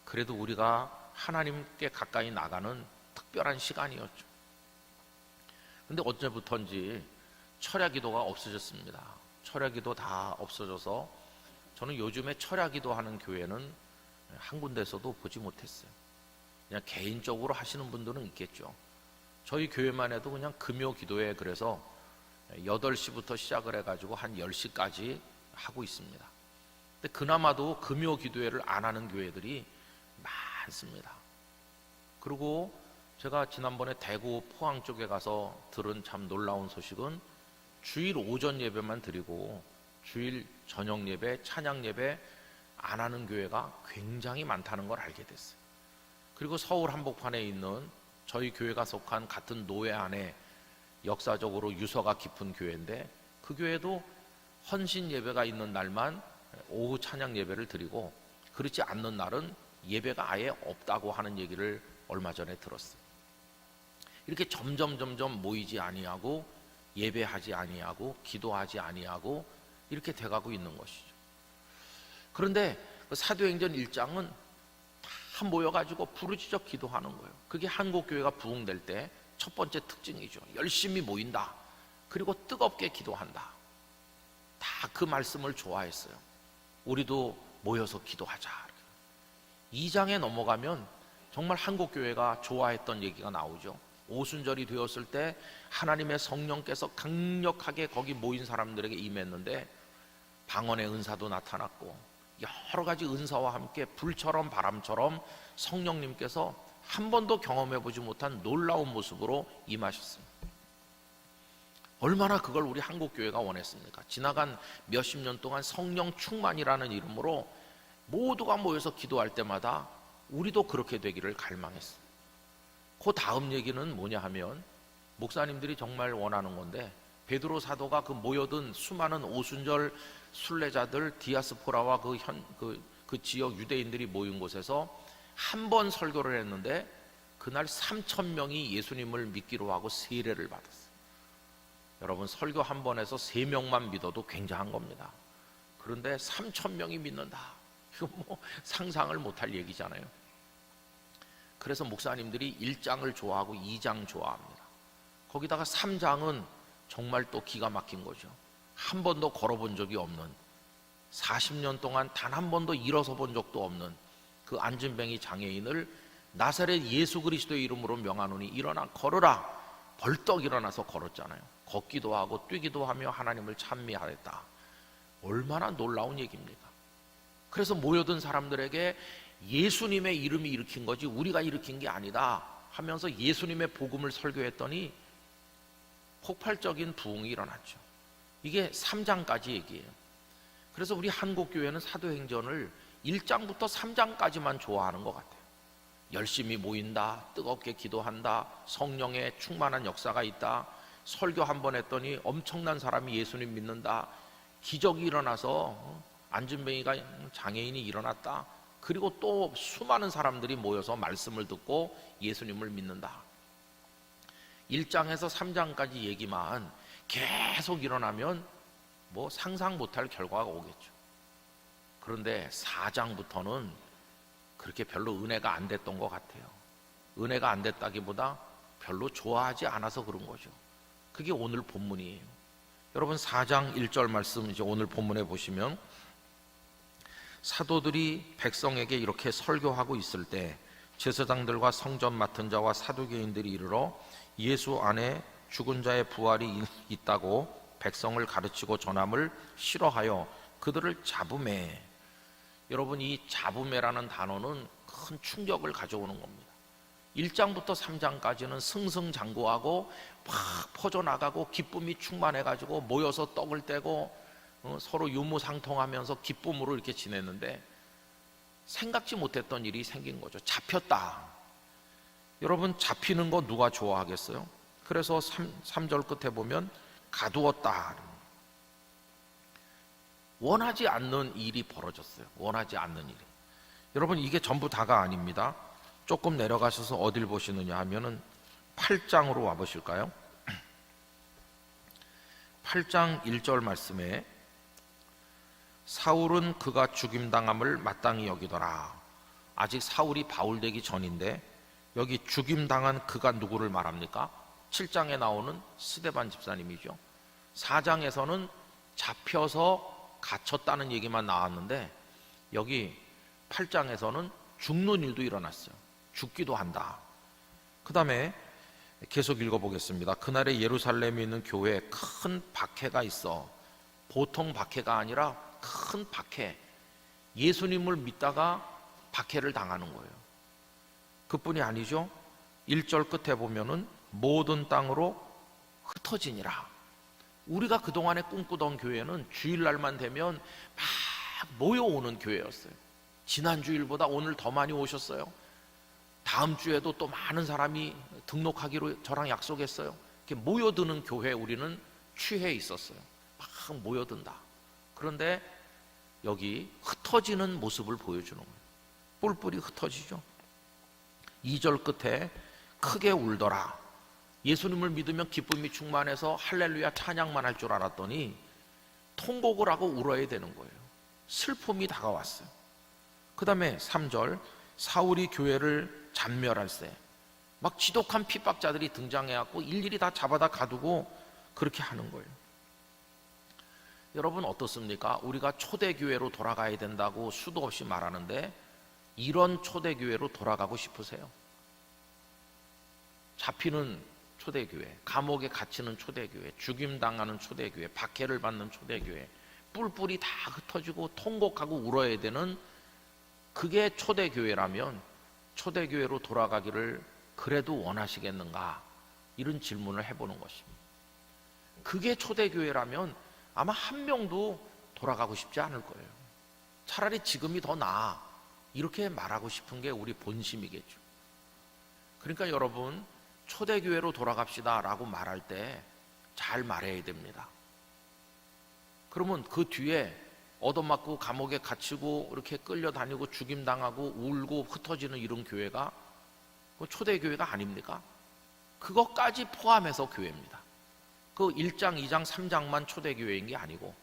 그래도 우리가 하나님께 가까이 나가는 특별한 시간이었죠. 근데 언제부턴지 철야 기도가 없어졌습니다. 철야 기도 다 없어져서 저는 요즘에 철야 기도 하는 교회는 한 군데서도 보지 못했어요. 그냥 개인적으로 하시는 분들은 있겠죠. 저희 교회만 해도 그냥 금요 기도회 그래서 8시부터 시작을 해가지고 한 10시까지 하고 있습니다. 근데 그나마도 금요 기도회를 안 하는 교회들이 많습니다. 그리고 제가 지난번에 대구 포항 쪽에 가서 들은 참 놀라운 소식은 주일 오전 예배만 드리고 주일 저녁 예배, 찬양 예배 안 하는 교회가 굉장히 많다는 걸 알게 됐어요. 그리고 서울 한복판에 있는 저희 교회가 속한 같은 노회 안에 역사적으로 유서가 깊은 교회인데 그 교회도 헌신 예배가 있는 날만 오후 찬양 예배를 드리고 그렇지 않는 날은 예배가 아예 없다고 하는 얘기를 얼마 전에 들었어요. 이렇게 점점 모이지 아니하고 예배하지 아니하고 기도하지 아니하고 이렇게 돼가고 있는 것이죠. 그런데 그 사도행전 1장은 다 모여가지고 부르짖어 기도하는 거예요. 그게 한국교회가 부흥될 때 첫 번째 특징이죠. 열심히 모인다. 그리고 뜨겁게 기도한다. 다 그 말씀을 좋아했어요. 우리도 모여서 기도하자. 2장에 넘어가면 정말 한국교회가 좋아했던 얘기가 나오죠. 오순절이 되었을 때 하나님의 성령께서 강력하게 거기 모인 사람들에게 임했는데 방언의 은사도 나타났고 여러 가지 은사와 함께 불처럼 바람처럼 성령님께서 한 번도 경험해보지 못한 놀라운 모습으로 임하셨습니다. 얼마나 그걸 우리 한국교회가 원했습니까? 지나간 몇십 년 동안 성령 충만이라는 이름으로 모두가 모여서 기도할 때마다 우리도 그렇게 되기를 갈망했어요. 그 다음 얘기는 뭐냐 하면 목사님들이 정말 원하는 건데 베드로 사도가 그 모여든 수많은 오순절 순례자들 디아스포라와 그 지역 유대인들이 모인 곳에서 한 번 설교를 했는데 그날 3,000명이 예수님을 믿기로 하고 세례를 받았어요. 여러분 설교 한 번에서 3명만 믿어도 굉장한 겁니다. 그런데 3,000명이 믿는다. 이거 뭐 상상을 못할 얘기잖아요. 그래서 목사님들이 1장을 좋아하고 2장 좋아합니다. 거기다가 3장은 정말 또 기가 막힌 거죠. 한 번도 걸어본 적이 없는 40년 동안 단 한 번도 일어서 본 적도 없는 그 안진뱅이 장애인을 나사렛 예수 그리스도의 이름으로 명하노니 일어나 걸으라. 벌떡 일어나서 걸었잖아요. 걷기도 하고 뛰기도 하며 하나님을 찬미하였다. 얼마나 놀라운 얘기입니까? 그래서 모여든 사람들에게 예수님의 이름이 일으킨 거지 우리가 일으킨 게 아니다 하면서 예수님의 복음을 설교했더니 폭발적인 부흥이 일어났죠. 이게 3장까지 얘기예요. 그래서 우리 한국교회는 사도행전을 1장부터 3장까지만 좋아하는 것 같아요. 열심히 모인다, 뜨겁게 기도한다, 성령의 충만한 역사가 있다, 설교 한 번 했더니 엄청난 사람이 예수님 믿는다, 기적이 일어나서 안진뱅이가 장애인이 일어났다, 그리고 또 수많은 사람들이 모여서 말씀을 듣고 예수님을 믿는다. 1장에서 3장까지 얘기만 계속 일어나면 뭐 상상 못할 결과가 오겠죠. 그런데 4장부터는 그렇게 별로 은혜가 안 됐던 것 같아요. 은혜가 안 됐다기보다 별로 좋아하지 않아서 그런 거죠. 그게 오늘 본문이에요. 여러분 4장 1절 말씀 이제 오늘 본문에 보시면 사도들이 백성에게 이렇게 설교하고 있을 때 제사장들과 성전 맡은 자와 사두개인들이 이르러 예수 안에 죽은 자의 부활이 있다고 백성을 가르치고 전함을 싫어하여 그들을 잡음해. 여러분 이 잡음해라는 단어는 큰 충격을 가져오는 겁니다. 1장부터 3장까지는 승승장구하고 막 퍼져나가고 기쁨이 충만해가지고 모여서 떡을 떼고 서로 유무상통하면서 기쁨으로 이렇게 지냈는데 생각지 못했던 일이 생긴 거죠. 잡혔다. 여러분, 잡히는 거 누가 좋아하겠어요? 그래서 3절 끝에 보면 가두었다. 원하지 않는 일이 벌어졌어요. 원하지 않는 일이. 여러분, 이게 전부 다가 아닙니다. 조금 내려가셔서 어딜 보시느냐 하면은 8장으로 와보실까요? 8장 1절 말씀에 사울은 그가 죽임당함을 마땅히 여기더라. 아직 사울이 바울 되기 전인데 여기 죽임당한 그가 누구를 말합니까? 7장에 나오는 스데반 집사님이죠. 4장에서는 잡혀서 갇혔다는 얘기만 나왔는데 여기 8장에서는 죽는 일도 일어났어요. 죽기도 한다. 그 다음에 계속 읽어보겠습니다. 그날에 예루살렘에 있는 교회에 큰 박해가 있어. 보통 박해가 아니라 큰 박해. 예수님을 믿다가 박해를 당하는 거예요. 그뿐이 아니죠. 1절 끝에 보면은 모든 땅으로 흩어지니라. 우리가 그동안에 꿈꾸던 교회는 주일날만 되면 막 모여오는 교회였어요. 지난 주일보다 오늘 더 많이 오셨어요. 다음 주에도 또 많은 사람이 등록하기로 저랑 약속했어요. 이렇게 모여드는 교회에 우리는 취해 있었어요. 막 모여든다. 그런데 여기 흩어지는 모습을 보여주는 거예요. 뿔뿔이 흩어지죠. 2절 끝에 크게 울더라. 예수님을 믿으면 기쁨이 충만해서 할렐루야 찬양만 할 줄 알았더니 통곡을 하고 울어야 되는 거예요. 슬픔이 다가왔어요. 그 다음에 3절 사울이 교회를 잔멸할세. 막 지독한 핍박자들이 등장해갖고 일일이 다 잡아다 가두고 그렇게 하는 거예요. 여러분 어떻습니까? 우리가 초대교회로 돌아가야 된다고 수도 없이 말하는데 이런 초대교회로 돌아가고 싶으세요? 잡히는 초대교회, 감옥에 갇히는 초대교회, 죽임당하는 초대교회, 박해를 받는 초대교회, 뿔뿔이 다 흩어지고 통곡하고 울어야 되는 그게 초대교회라면 초대교회로 돌아가기를 그래도 원하시겠는가? 이런 질문을 해보는 것입니다. 그게 초대교회라면 아마 한 명도 돌아가고 싶지 않을 거예요. 차라리 지금이 더 나아. 이렇게 말하고 싶은 게 우리 본심이겠죠. 그러니까 여러분 초대교회로 돌아갑시다 라고 말할 때 잘 말해야 됩니다. 그러면 그 뒤에 얻어맞고 감옥에 갇히고 이렇게 끌려다니고 죽임당하고 울고 흩어지는 이런 교회가 초대교회가 아닙니까? 그것까지 포함해서 교회입니다. 그 1장, 2장, 3장만 초대교회인 게 아니고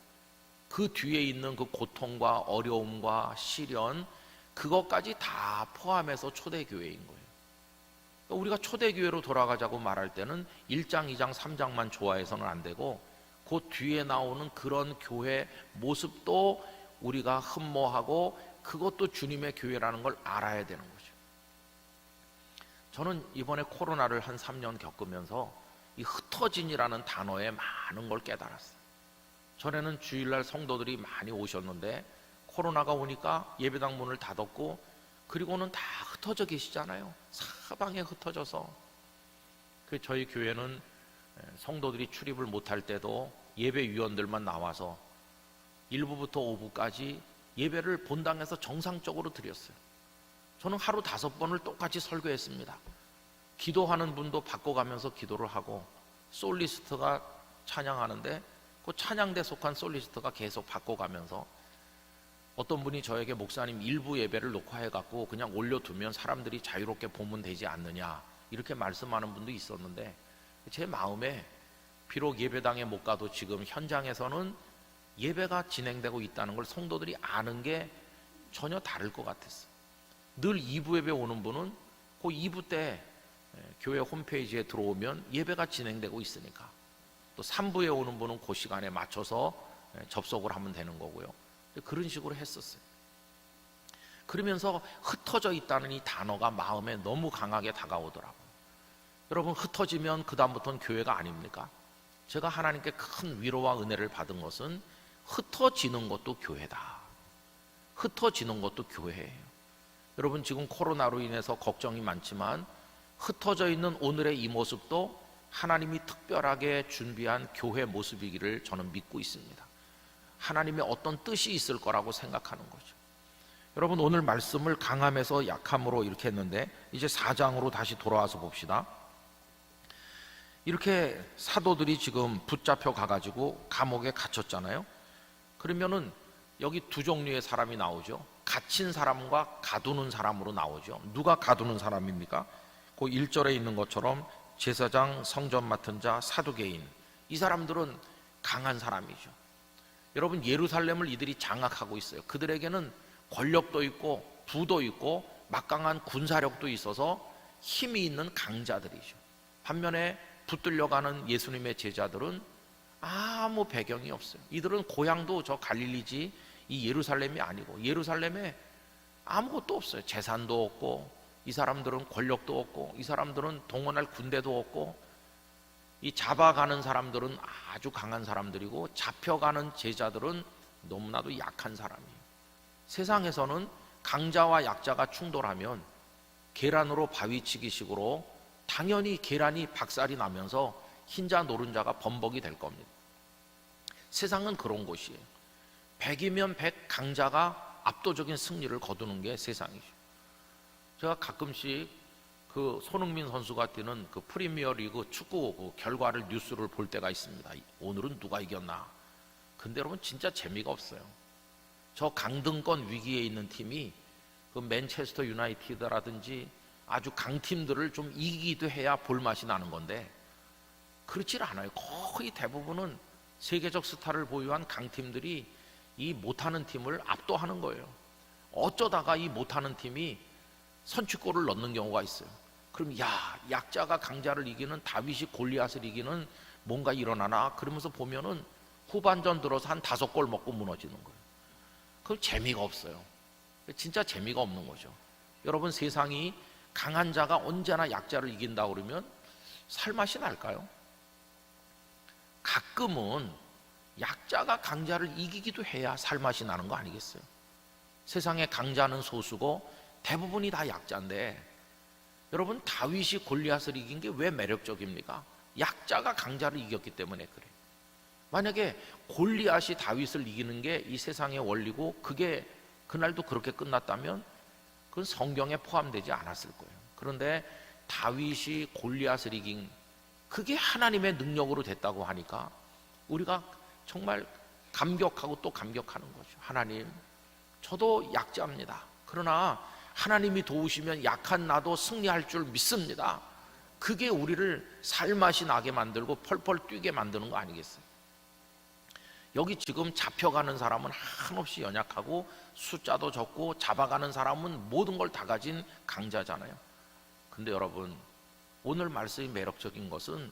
그 뒤에 있는 그 고통과 어려움과 시련 그것까지 다 포함해서 초대교회인 거예요. 우리가 초대교회로 돌아가자고 말할 때는 1장, 2장, 3장만 좋아해서는 안 되고 그 뒤에 나오는 그런 교회 모습도 우리가 흠모하고 그것도 주님의 교회라는 걸 알아야 되는 거죠. 저는 이번에 코로나를 한 3년 겪으면서 이 흩어진이라는 단어에 많은 걸 깨달았어요. 전에는 주일날 성도들이 많이 오셨는데 코로나가 오니까 예배당 문을 닫았고 그리고는 다 흩어져 계시잖아요. 사방에 흩어져서. 저희 교회는 성도들이 출입을 못할 때도 예배위원들만 나와서 1부부터 5부까지 예배를 본당에서 정상적으로 드렸어요. 저는 하루 5번을 똑같이 설교했습니다. 기도하는 분도 바꿔가면서 기도를 하고 솔리스트가 찬양하는데 그 찬양대 속한 솔리스트가 계속 바꿔가면서 어떤 분이 저에게 목사님 일부 예배를 녹화해갖고 그냥 올려두면 사람들이 자유롭게 보면 되지 않느냐 이렇게 말씀하는 분도 있었는데 제 마음에 비록 예배당에 못 가도 지금 현장에서는 예배가 진행되고 있다는 걸 성도들이 아는 게 전혀 다를 것 같았어요. 늘 2부 예배 오는 분은 그 2부 때 교회 홈페이지에 들어오면 예배가 진행되고 있으니까 또 3부에 오는 분은 그 시간에 맞춰서 접속을 하면 되는 거고요. 그런 식으로 했었어요. 그러면서 흩어져 있다는 이 단어가 마음에 너무 강하게 다가오더라고요. 여러분 흩어지면 그 다음부터는 교회가 아닙니까? 제가 하나님께 큰 위로와 은혜를 받은 것은 흩어지는 것도 교회다. 흩어지는 것도 교회예요. 여러분 지금 코로나로 인해서 걱정이 많지만 흩어져 있는 오늘의 이 모습도 하나님이 특별하게 준비한 교회 모습이기를 저는 믿고 있습니다. 하나님의 어떤 뜻이 있을 거라고 생각하는 거죠. 여러분, 오늘 말씀을 강함에서 약함으로 이렇게 했는데 이제 4장으로 다시 돌아와서 봅시다. 이렇게 사도들이 지금 붙잡혀 가가지고 감옥에 갇혔잖아요. 그러면은 여기 두 종류의 사람이 나오죠. 갇힌 사람과 가두는 사람으로 나오죠. 누가 가두는 사람입니까? 그 1절에 있는 것처럼 제사장, 성전 맡은 자, 사두개인, 이 사람들은 강한 사람이죠. 여러분, 예루살렘을 이들이 장악하고 있어요. 그들에게는 권력도 있고 부도 있고 막강한 군사력도 있어서 힘이 있는 강자들이죠. 반면에 붙들려가는 예수님의 제자들은 아무 배경이 없어요. 이들은 고향도 저 갈릴리지 이 예루살렘이 아니고 예루살렘에 아무것도 없어요. 재산도 없고, 이 사람들은 권력도 없고, 이 사람들은 동원할 군대도 없고, 이 잡아가는 사람들은 아주 강한 사람들이고 잡혀가는 제자들은 너무나도 약한 사람이에요. 세상에서는 강자와 약자가 충돌하면 계란으로 바위치기식으로 당연히 계란이 박살이 나면서 흰자 노른자가 범벅이 될 겁니다. 세상은 그런 곳이에요. 100이면 100 강자가 압도적인 승리를 거두는 게 세상이죠. 제가 가끔씩 그 손흥민 선수가 뛰는 그 프리미어 리그 축구 그 결과를 뉴스를 볼 때가 있습니다. 오늘은 누가 이겼나. 근데 여러분, 진짜 재미가 없어요. 저 강등권 위기에 있는 팀이 그 맨체스터 유나이티드라든지 아주 강팀들을 좀 이기기도 해야 볼맛이 나는 건데 그렇질 않아요. 거의 대부분은 세계적 스타를 보유한 강팀들이 이 못하는 팀을 압도하는 거예요. 어쩌다가 이 못하는 팀이 선취골을 넣는 경우가 있어요. 그럼 약자가 강자를 이기는, 다윗이 골리앗을 이기는 뭔가 일어나나 그러면서 보면은 후반전 들어서 한 5골 먹고 무너지는 거예요. 그럼 재미가 없어요. 진짜 재미가 없는 거죠. 여러분, 세상이 강한 자가 언제나 약자를 이긴다 그러면 살맛이 날까요? 가끔은 약자가 강자를 이기기도 해야 살맛이 나는 거 아니겠어요? 세상에 강자는 소수고 대부분이 다 약자인데, 여러분, 다윗이 골리앗을 이긴 게 왜 매력적입니까? 약자가 강자를 이겼기 때문에 그래요. 만약에 골리앗이 다윗을 이기는 게 이 세상의 원리고 그게 그날도 그렇게 끝났다면 그건 성경에 포함되지 않았을 거예요. 그런데 다윗이 골리앗을 이긴 그게 하나님의 능력으로 됐다고 하니까 우리가 정말 감격하고 또 감격하는 거죠. 하나님, 저도 약자입니다. 그러나 하나님이 도우시면 약한 나도 승리할 줄 믿습니다. 그게 우리를 살맛이 나게 만들고 펄펄 뛰게 만드는 거 아니겠어요? 여기 지금 잡혀가는 사람은 한없이 연약하고 숫자도 적고 잡아가는 사람은 모든 걸 다 가진 강자잖아요. 근데 여러분, 오늘 말씀이 매력적인 것은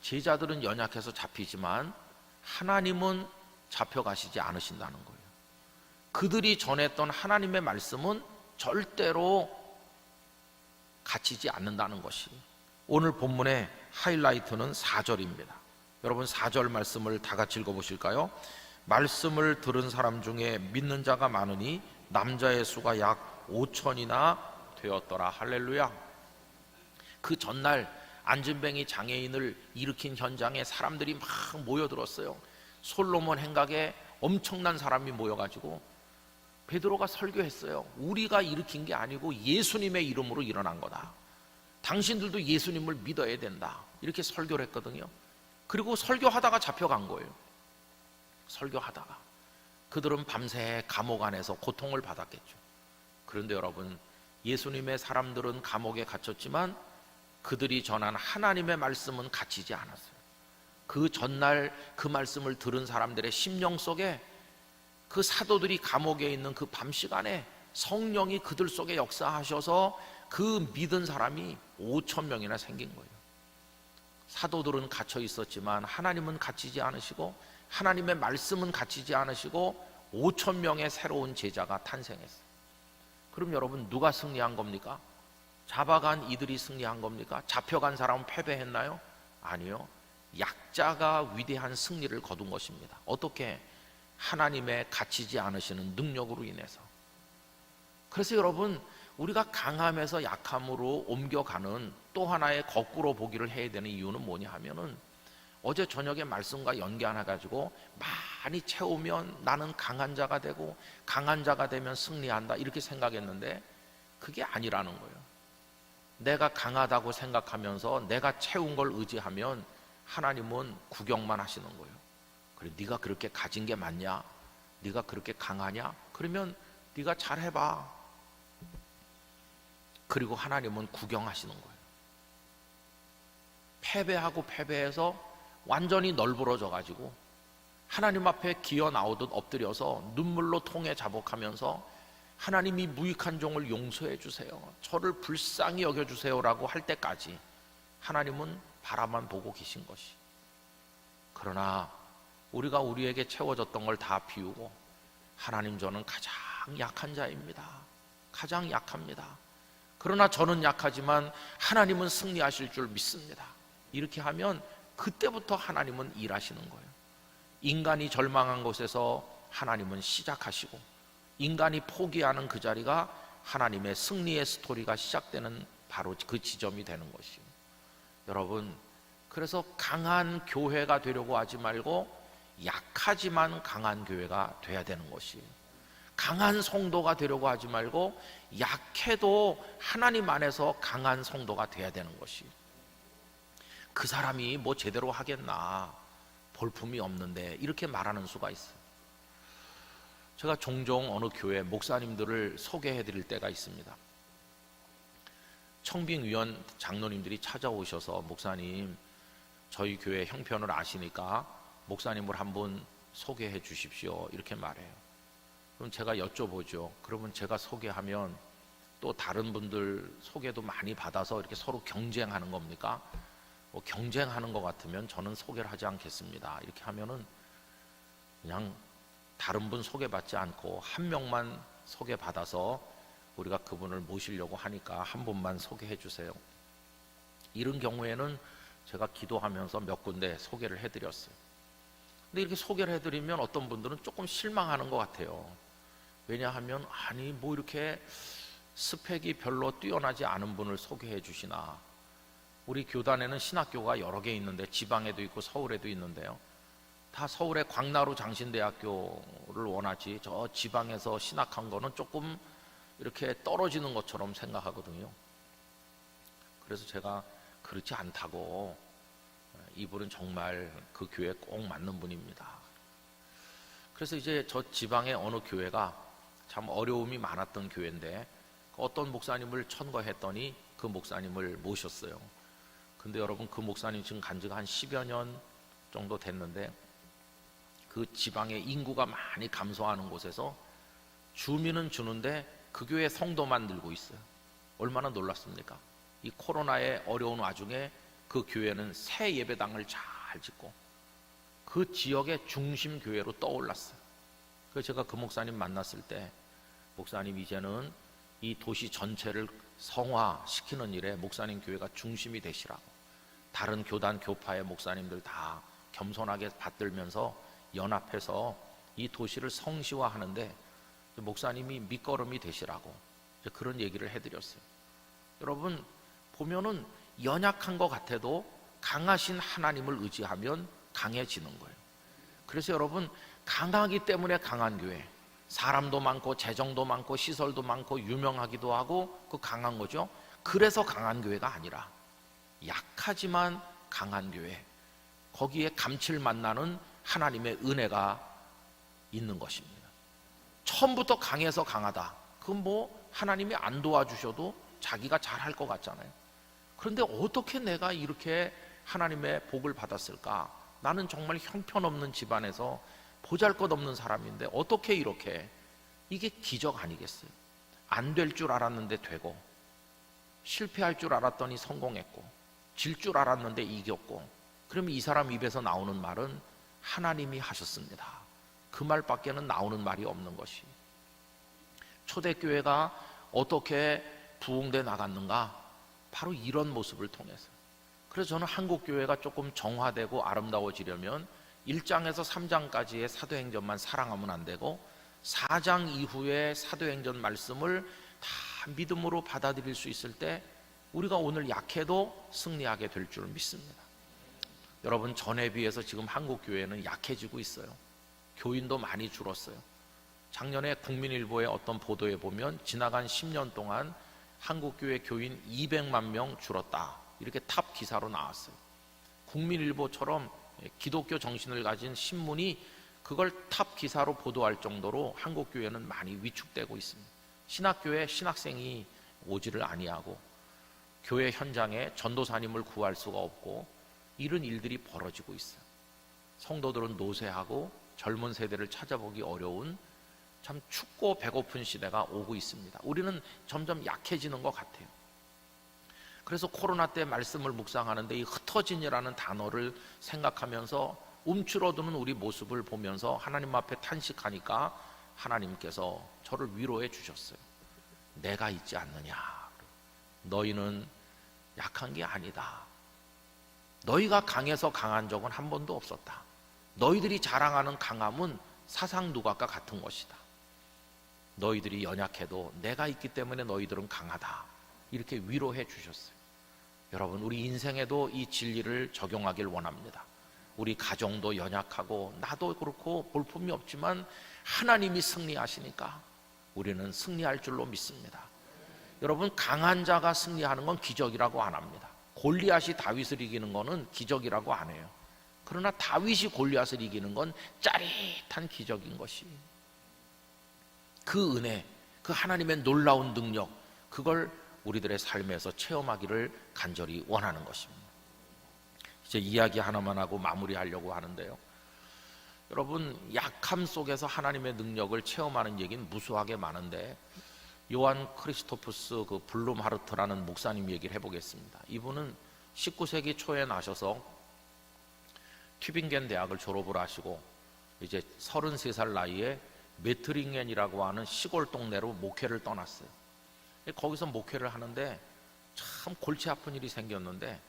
제자들은 연약해서 잡히지만 하나님은 잡혀가시지 않으신다는 거예요. 그들이 전했던 하나님의 말씀은 절대로 갇히지 않는다는 것이 오늘 본문의 하이라이트는 4절입니다. 여러분, 4절 말씀을 다 같이 읽어보실까요? 말씀을 들은 사람 중에 믿는 자가 많으니 남자의 수가 약 5천이나 되었더라. 할렐루야. 그 전날 안진뱅이 장애인을 일으킨 현장에 사람들이 막 모여들었어요. 솔로몬 행각에 엄청난 사람이 모여가지고 베드로가 설교했어요. 우리가 일으킨 게 아니고 예수님의 이름으로 일어난 거다. 당신들도 예수님을 믿어야 된다. 이렇게 설교를 했거든요. 그리고 설교하다가 잡혀간 거예요. 설교하다가. 그들은 밤새 감옥 안에서 고통을 받았겠죠. 그런데 여러분, 예수님의 사람들은 감옥에 갇혔지만 그들이 전한 하나님의 말씀은 갇히지 않았어요. 그 전날 그 말씀을 들은 사람들의 심령 속에 그 사도들이 감옥에 있는 그 밤 시간에 성령이 그들 속에 역사하셔서 그 믿은 사람이 5천 명이나 생긴 거예요. 사도들은 갇혀 있었지만 하나님은 갇히지 않으시고 하나님의 말씀은 갇히지 않으시고 5천 명의 새로운 제자가 탄생했어요. 그럼 여러분, 누가 승리한 겁니까? 잡아간 이들이 승리한 겁니까? 잡혀간 사람은 패배했나요? 아니요. 약자가 위대한 승리를 거둔 것입니다. 어떻게? 하나님의 갇히지 않으시는 능력으로 인해서. 그래서 여러분, 우리가 강함에서 약함으로 옮겨가는 또 하나의 거꾸로 보기를 해야 되는 이유는 뭐냐 하면은, 어제 저녁에 말씀과 연계하나 가지고 많이 채우면 나는 강한 자가 되고 강한 자가 되면 승리한다 이렇게 생각했는데 그게 아니라는 거예요. 내가 강하다고 생각하면서 내가 채운 걸 의지하면 하나님은 구경만 하시는 거예요. 그래, 네가 그렇게 가진 게 맞냐? 네가 그렇게 강하냐? 그러면 네가 잘해봐. 그리고 하나님은 구경하시는 거예요. 패배하고 패배해서 완전히 널브러져 가지고 하나님 앞에 기어 나오듯 엎드려서 눈물로 통해 자복하면서 하나님이 무익한 종을 용서해 주세요, 저를 불쌍히 여겨주세요 라고 할 때까지 하나님은 바라만 보고 계신 것이. 그러나 우리가 우리에게 채워졌던 걸 다 비우고, 하나님 저는 가장 약한 자입니다, 가장 약합니다, 그러나 저는 약하지만 하나님은 승리하실 줄 믿습니다, 이렇게 하면 그때부터 하나님은 일하시는 거예요. 인간이 절망한 곳에서 하나님은 시작하시고, 인간이 포기하는 그 자리가 하나님의 승리의 스토리가 시작되는 바로 그 지점이 되는 것이에요. 여러분, 그래서 강한 교회가 되려고 하지 말고 약하지만 강한 교회가 돼야 되는 것이에요. 강한 성도가 되려고 하지 말고 약해도 하나님 안에서 강한 성도가 돼야 되는 것이에요. 그 사람이 뭐 제대로 하겠나, 볼품이 없는데, 이렇게 말하는 수가 있어요. 제가 종종 어느 교회 목사님들을 소개해 드릴 때가 있습니다. 청빙위원 장로님들이 찾아오셔서, 목사님 저희 교회 형편을 아시니까 목사님을 한번 소개해 주십시오, 이렇게 말해요. 그럼 제가 여쭤보죠. 그러면 제가 소개하면 또 다른 분들 소개도 많이 받아서 이렇게 서로 경쟁하는 겁니까? 뭐 경쟁하는 것 같으면 저는 소개를 하지 않겠습니다, 이렇게 하면은 그냥 다른 분 소개받지 않고 한 명만 소개받아서 우리가 그분을 모시려고 하니까 한 분만 소개해 주세요. 이런 경우에는 제가 기도하면서 몇 군데 소개를 해드렸어요. 근데 이렇게 소개를 해드리면 어떤 분들은 조금 실망하는 것 같아요. 왜냐하면 아니 뭐 이렇게 스펙이 별로 뛰어나지 않은 분을 소개해 주시나. 우리 교단에는 신학교가 여러 개 있는데, 지방에도 있고 서울에도 있는데요, 다 서울의 광나루 장신대학교를 원하지 저 지방에서 신학한 거는 조금 이렇게 떨어지는 것처럼 생각하거든요. 그래서 제가 그렇지 않다고, 이분은 정말 그 교회에 꼭 맞는 분입니다. 그래서 이제 저 지방의 어느 교회가 참 어려움이 많았던 교회인데 어떤 목사님을 천거했더니 그 목사님을 모셨어요. 근데 여러분, 그 목사님 지금 간 지가 한 10여 년 정도 됐는데 그 지방의 인구가 많이 감소하는 곳에서 주민은 주는데 그 교회 성도만 늘고 있어요. 얼마나 놀랍습니까? 이 코로나의 어려운 와중에 그 교회는 새 예배당을 잘 짓고 그 지역의 중심 교회로 떠올랐어요. 그래서 제가 그 목사님 만났을 때, 목사님 이제는 이 도시 전체를 성화시키는 일에 목사님 교회가 중심이 되시라고, 다른 교단 교파의 목사님들 다 겸손하게 받들면서 연합해서 이 도시를 성시화하는데 목사님이 밑거름이 되시라고 그런 얘기를 해드렸어요. 여러분, 보면은 연약한 것 같아도 강하신 하나님을 의지하면 강해지는 거예요. 그래서 여러분, 강하기 때문에 강한 교회, 사람도 많고 재정도 많고 시설도 많고 유명하기도 하고 그 강한 거죠. 그래서 강한 교회가 아니라 약하지만 강한 교회, 거기에 감칠맛 나는 하나님의 은혜가 있는 것입니다. 처음부터 강해서 강하다, 그건 뭐 하나님이 안 도와주셔도 자기가 잘할 것 같잖아요. 그런데 어떻게 내가 이렇게 하나님의 복을 받았을까? 나는 정말 형편없는 집안에서 보잘것없는 사람인데 어떻게 이렇게, 이게 기적 아니겠어요? 안 될 줄 알았는데 되고, 실패할 줄 알았더니 성공했고, 질 줄 알았는데 이겼고, 그러면 이 사람 입에서 나오는 말은 하나님이 하셨습니다, 그 말밖에는 나오는 말이 없는 것이. 초대교회가 어떻게 부흥돼 나갔는가? 바로 이런 모습을 통해서. 그래서 저는 한국교회가 조금 정화되고 아름다워지려면 1장에서 3장까지의 사도행전만 사랑하면 안 되고 4장 이후의 사도행전 말씀을 다 다 믿음으로 받아들일 수 있을 때 우리가 오늘 약해도 승리하게 될 줄 믿습니다. 여러분, 전에 비해서 지금 한국 교회는 약해지고 있어요. 교인도 많이 줄었어요. 작년에 국민일보의 어떤 보도에 보면 지나간 10년 동안 한국 교회 교인 200만 명 줄었다, 이렇게 탑 기사로 나왔어요. 국민일보처럼 기독교 정신을 가진 신문이 그걸 탑 기사로 보도할 정도로 한국 교회는 많이 위축되고 있습니다. 신학교에 신학생이 오지를 아니하고 교회 현장에 전도사님을 구할 수가 없고 이런 일들이 벌어지고 있어요. 성도들은 노쇠하고 젊은 세대를 찾아보기 어려운 참 춥고 배고픈 시대가 오고 있습니다. 우리는 점점 약해지는 것 같아요. 그래서 코로나 때 말씀을 묵상하는데 이 흩어진이라는 단어를 생각하면서 움츠러드는 우리 모습을 보면서 하나님 앞에 탄식하니까 하나님께서 저를 위로해 주셨어요. 내가 있지 않느냐. 너희는 약한 게 아니다. 너희가 강해서 강한 적은 한 번도 없었다. 너희들이 자랑하는 강함은 사상 누각과 같은 것이다. 너희들이 연약해도 내가 있기 때문에 너희들은 강하다. 이렇게 위로해 주셨어요. 여러분, 우리 인생에도 이 진리를 적용하길 원합니다. 우리 가정도 연약하고 나도 그렇고 볼품이 없지만 하나님이 승리하시니까 우리는 승리할 줄로 믿습니다. 여러분, 강한 자가 승리하는 건 기적이라고 안 합니다. 골리앗이 다윗을 이기는 거는 기적이라고 안 해요. 그러나 다윗이 골리앗을 이기는 건 짜릿한 기적인 것이, 그 은혜, 그 하나님의 놀라운 능력, 그걸 우리들의 삶에서 체험하기를 간절히 원하는 것입니다. 이제 이야기 하나만 하고 마무리하려고 하는데요. 여러분, 약함 속에서 하나님의 능력을 체험하는 얘기는 무수하게 많은데 요한 크리스토프스 그 블룸하르트라는 목사님 얘기를 해보겠습니다. 이분은 19세기 초에 나셔서 튜빙겐 대학을 졸업을 하시고 이제 33살 나이에 메트링겐이라고 하는 시골 동네로 목회를 떠났어요. 거기서 목회를 하는데 참 골치 아픈 일이 생겼는데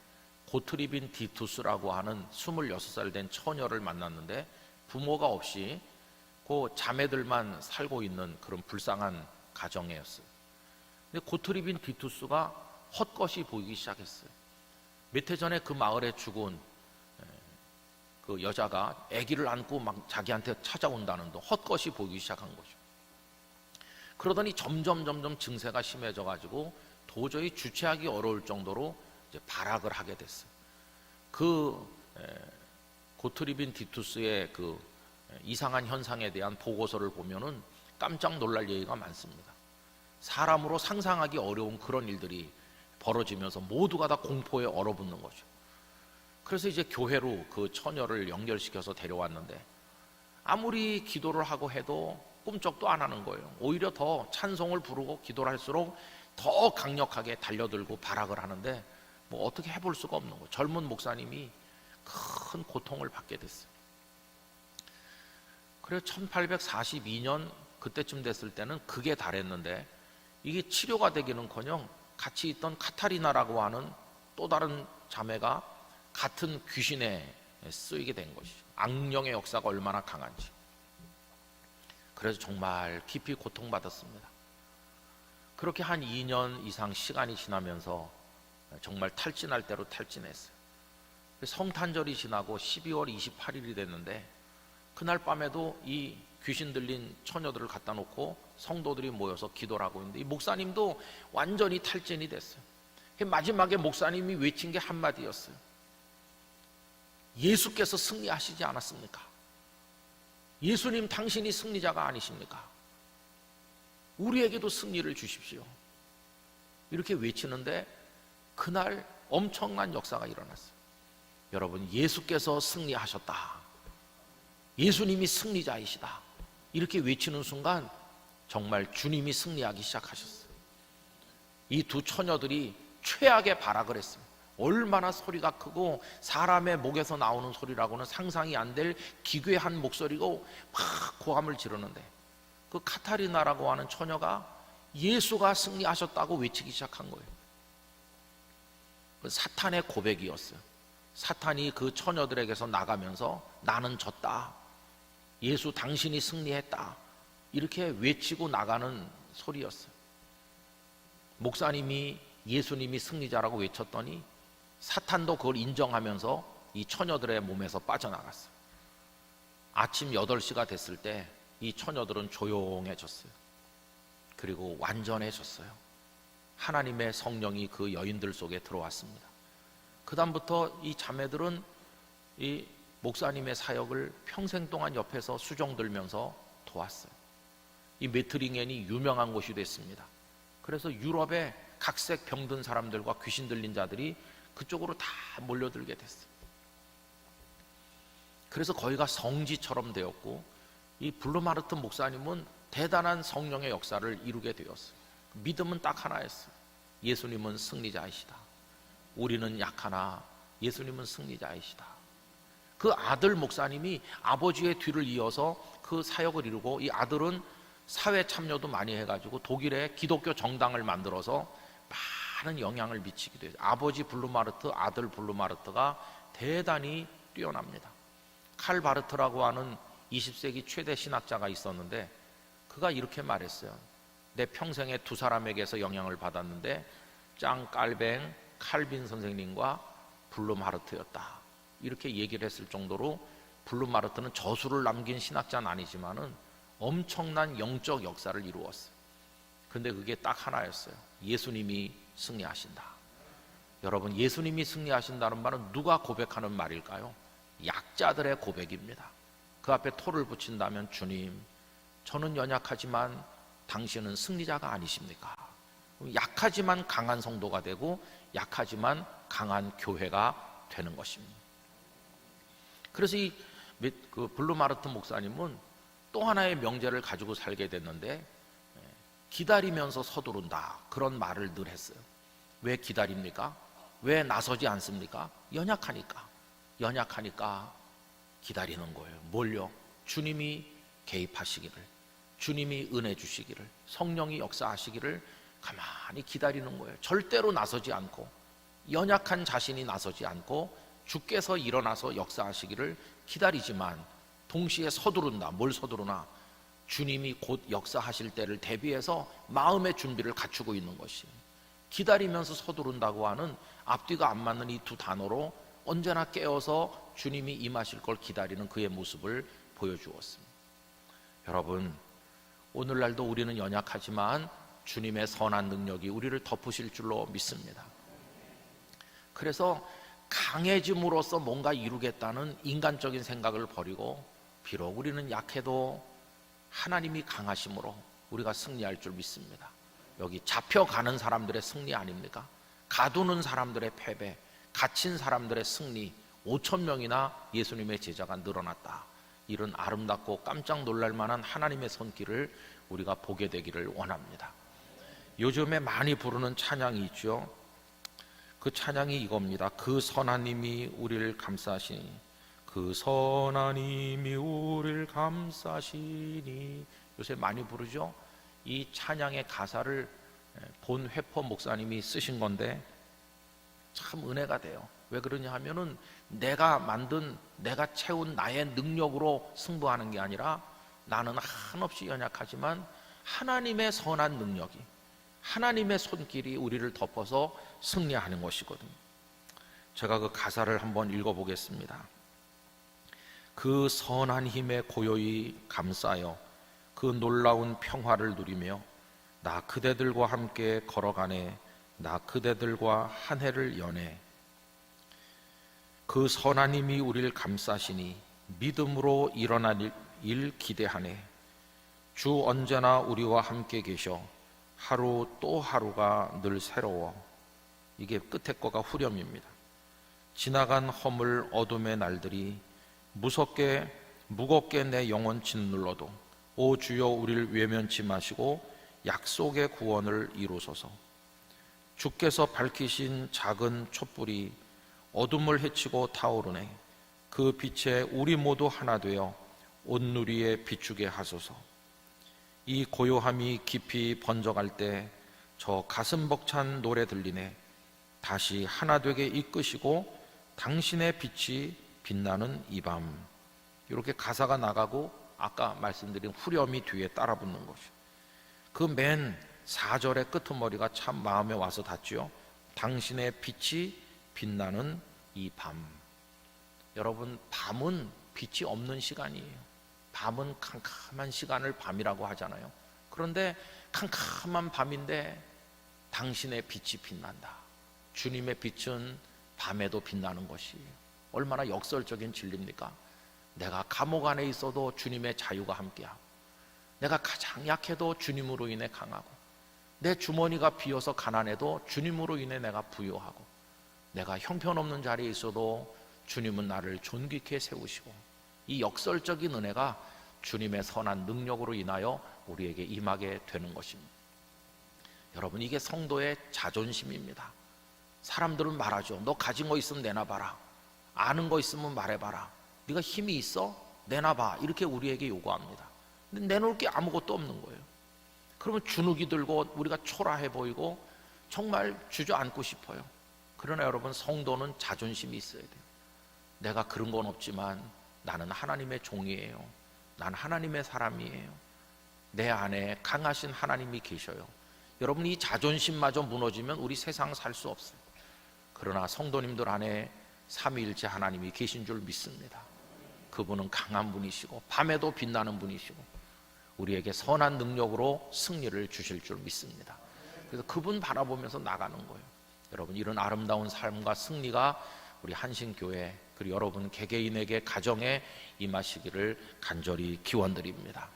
고트리빈 디투스라고 하는 26살 된 처녀를 만났는데 부모가 없이 그 자매들만 살고 있는 그런 불쌍한 가정이었어요. 근데 고트리빈 디투스가 헛것이 보이기 시작했어요. 몇 해 전에 그 마을에 죽은 그 여자가 아기를 안고 막 자기한테 찾아온다는 둥 헛것이 보이기 시작한 거죠. 그러더니 점점 증세가 심해져 가지고 도저히 주체하기 어려울 정도로 이제 발악을 하게 됐어요. 고트리빈 디투스의 그 이상한 현상에 대한 보고서를 보면은 깜짝 놀랄 얘기가 많습니다. 사람으로 상상하기 어려운 그런 일들이 벌어지면서 모두가 다 공포에 얼어붙는 거죠. 그래서 이제 교회로 그 처녀를 연결시켜서 데려왔는데 아무리 기도를 하고 해도 꿈쩍도 안 하는 거예요. 오히려 더 찬송을 부르고 기도를 할수록 더 강력하게 달려들고 발악을 하는데 뭐 어떻게 해볼 수가 없는 거예요. 젊은 목사님이 큰 고통을 받게 됐어요. 그래서 1842년 그때쯤 됐을 때는 극에 달했는데 이게 치료가 되기는커녕 같이 있던 카타리나라고 하는 또 다른 자매가 같은 귀신에 쓰이게 된 것이죠. 악령의 역사가 얼마나 강한지. 그래서 정말 깊이 고통받았습니다. 그렇게 한 2년 이상 시간이 지나면서 정말 탈진할 대로 탈진했어요. 성탄절이 지나고 12월 28일이 됐는데 그날 밤에도 이 귀신 들린 처녀들을 갖다 놓고 성도들이 모여서 기도를 하고 있는데 이 목사님도 완전히 탈진이 됐어요. 마지막에 목사님이 외친 게 한마디였어요. 예수께서 승리하시지 않았습니까? 예수님, 당신이 승리자가 아니십니까? 우리에게도 승리를 주십시오. 이렇게 외치는데 그날 엄청난 역사가 일어났어요. 여러분, 예수께서 승리하셨다. 예수님이 승리자이시다. 이렇게 외치는 순간 정말 주님이 승리하기 시작하셨어요. 이 두 처녀들이 최악의 발악을 했습니다. 얼마나 소리가 크고 사람의 목에서 나오는 소리라고는 상상이 안 될 기괴한 목소리고 막 고함을 지르는데 그 카타리나라고 하는 처녀가 예수가 승리하셨다고 외치기 시작한 거예요. 그 사탄의 고백이었어요. 사탄이 그 처녀들에게서 나가면서 나는 졌다. 예수 당신이 승리했다. 이렇게 외치고 나가는 소리였어요. 목사님이 예수님이 승리자라고 외쳤더니 사탄도 그걸 인정하면서 이 처녀들의 몸에서 빠져나갔어요. 아침 8시가 됐을 때 이 처녀들은 조용해졌어요. 그리고 완전해졌어요. 하나님의 성령이 그 여인들 속에 들어왔습니다. 그 다음부터 이 자매들은 이 목사님의 사역을 평생 동안 옆에서 수종 들면서 도왔어요. 이 메트링엔이 유명한 곳이 됐습니다. 그래서 유럽의 각색 병든 사람들과 귀신 들린 자들이 그쪽으로 다 몰려들게 됐어요. 그래서 거기가 성지처럼 되었고, 이 블루마르트 목사님은 대단한 성령의 역사를 이루게 되었어요. 믿음은 딱 하나였어요. 예수님은 승리자이시다. 우리는 약하나 예수님은 승리자이시다. 그 아들 목사님이 아버지의 뒤를 이어서 그 사역을 이루고, 이 아들은 사회 참여도 많이 해가지고 독일에 기독교 정당을 만들어서 많은 영향을 미치기도 해요. 아버지 블루마르트, 아들 블루마르트가 대단히 뛰어납니다. 칼 바르트라고 하는 20세기 최대 신학자가 있었는데, 그가 이렇게 말했어요. 내 평생에 두 사람에게서 영향을 받았는데 짱 깔뱅 칼빈 선생님과 블루마르트였다. 이렇게 얘기를 했을 정도로 블루마르트는 저수를 남긴 신학자는 아니지만은 엄청난 영적 역사를 이루었어요. 근데 그게 딱 하나였어요. 예수님이 승리하신다. 여러분, 예수님이 승리하신다는 말은 누가 고백하는 말일까요? 약자들의 고백입니다. 그 앞에 토를 붙인다면, 주님, 저는 연약하지만 당신은 승리자가 아니십니까? 약하지만 강한 성도가 되고 약하지만 강한 교회가 되는 것입니다. 그래서 그 블루마르트 목사님은 또 하나의 명제를 가지고 살게 됐는데, 기다리면서 서두른다, 그런 말을 늘 했어요. 왜 기다립니까? 왜 나서지 않습니까? 연약하니까 기다리는 거예요. 뭘요? 주님이 개입하시기를, 주님이 은혜 주시기를, 성령이 역사하시기를 가만히 기다리는 거예요. 절대로 나서지 않고, 연약한 자신이 나서지 않고 주께서 일어나서 역사하시기를 기다리지만 동시에 서두른다. 뭘 서두르나? 주님이 곧 역사하실 때를 대비해서 마음의 준비를 갖추고 있는 것이, 기다리면서 서두른다고 하는 앞뒤가 안 맞는 이 두 단어로 언제나 깨어서 주님이 임하실 걸 기다리는 그의 모습을 보여주었습니다. 여러분, 오늘날도 우리는 연약하지만 주님의 선한 능력이 우리를 덮으실 줄로 믿습니다. 그래서 강해짐으로써 뭔가 이루겠다는 인간적인 생각을 버리고, 비록 우리는 약해도 하나님이 강하심으로 우리가 승리할 줄 믿습니다. 여기 잡혀가는 사람들의 승리 아닙니까? 가두는 사람들의 패배, 갇힌 사람들의 승리. 5,000명이나 예수님의 제자가 늘어났다. 이런 아름답고 깜짝 놀랄 만한 하나님의 손길을 우리가 보게 되기를 원합니다. 요즘에 많이 부르는 찬양이 있죠. 그 찬양이 이겁니다. 그 선하님이 우리를 감싸시니, 그 선하님이 우리를 감싸시니. 요새 많이 부르죠. 이 찬양의 가사를 본 회포 목사님이 쓰신 건데 참 은혜가 돼요. 왜 그러냐 하면은 내가 만든, 내가 채운 나의 능력으로 승부하는 게 아니라, 나는 한없이 연약하지만 하나님의 선한 능력이, 하나님의 손길이 우리를 덮어서 승리하는 것이거든요. 제가 그 가사를 한번 읽어보겠습니다. 그 선한 힘에 고요히 감싸여 그 놀라운 평화를 누리며, 나 그대들과 함께 걸어가네, 나 그대들과 한 해를 여네. 그 선한 힘이 우리를 감싸시니 믿음으로 일어날 일 기대하네. 주 언제나 우리와 함께 계셔 하루 또 하루가 늘 새로워. 이게 끝에 거가 후렴입니다. 지나간 허물 어둠의 날들이 무겁게 내 영혼 짓눌러도, 오 주여 우리를 외면치 마시고 약속의 구원을 이루소서. 주께서 밝히신 작은 촛불이 어둠을 헤치고 타오르네. 그 빛에 우리 모두 하나 되어 온누리에 비추게 하소서. 이 고요함이 깊이 번져갈 때 저 가슴 벅찬 노래 들리네. 다시 하나 되게 이끄시고 당신의 빛이 빛나는 이 밤. 이렇게 가사가 나가고 아까 말씀드린 후렴이 뒤에 따라 붙는 것이죠. 그 맨 4절의 끄트머리가 참 마음에 와서 닿지요. 당신의 빛이 빛나는 이 밤. 여러분, 밤은 빛이 없는 시간이에요. 밤은 캄캄한 시간을 밤이라고 하잖아요. 그런데 캄캄한 밤인데 당신의 빛이 빛난다. 주님의 빛은 밤에도 빛나는 것이에요. 얼마나 역설적인 진리입니까? 내가 감옥 안에 있어도 주님의 자유가 함께하고, 내가 가장 약해도 주님으로 인해 강하고, 내 주머니가 비어서 가난해도 주님으로 인해 내가 부유하고, 내가 형편없는 자리에 있어도 주님은 나를 존귀케 세우시고, 이 역설적인 은혜가 주님의 선한 능력으로 인하여 우리에게 임하게 되는 것입니다. 여러분, 이게 성도의 자존심입니다. 사람들은 말하죠. 너 가진 거 있으면 내놔봐라. 아는 거 있으면 말해봐라. 네가 힘이 있어? 내놔봐. 이렇게 우리에게 요구합니다. 근데 내놓을 게 아무것도 없는 거예요. 그러면 주눅이 들고 우리가 초라해 보이고 정말 주저앉고 싶어요. 그러나 여러분, 성도는 자존심이 있어야 돼요. 내가 그런 건 없지만 나는 하나님의 종이에요. 난 하나님의 사람이에요. 내 안에 강하신 하나님이 계셔요. 여러분, 이 자존심마저 무너지면 우리 세상 살 수 없어요. 그러나 성도님들 안에 삼위일체 하나님이 계신 줄 믿습니다. 그분은 강한 분이시고 밤에도 빛나는 분이시고 우리에게 선한 능력으로 승리를 주실 줄 믿습니다. 그래서 그분 바라보면서 나가는 거예요. 여러분, 이런 아름다운 삶과 승리가 우리 한신교회 그리고 여러분 개개인에게 가정에 임하시기를 간절히 기원드립니다.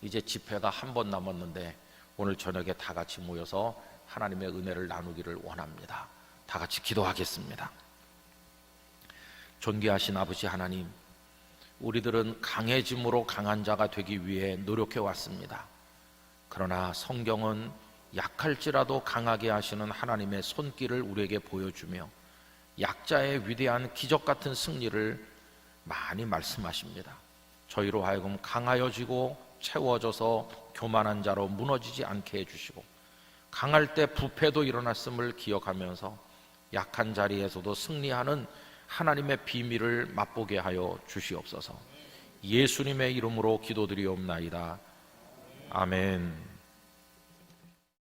이제 집회가 한 번 남았는데 오늘 저녁에 다 같이 모여서 하나님의 은혜를 나누기를 원합니다. 다 같이 기도하겠습니다. 존귀하신 아버지 하나님, 우리들은 강해짐으로 강한 자가 되기 위해 노력해 왔습니다. 그러나 성경은 약할지라도 강하게 하시는 하나님의 손길을 우리에게 보여주며 약자의 위대한 기적 같은 승리를 많이 말씀하십니다. 저희로 하여금 강하여지고 채워져서 교만한 자로 무너지지 않게 해주시고, 강할 때 부패도 일어났음을 기억하면서 약한 자리에서도 승리하는 하나님의 비밀을 맛보게 하여 주시옵소서. 예수님의 이름으로 기도드리옵나이다. 아멘.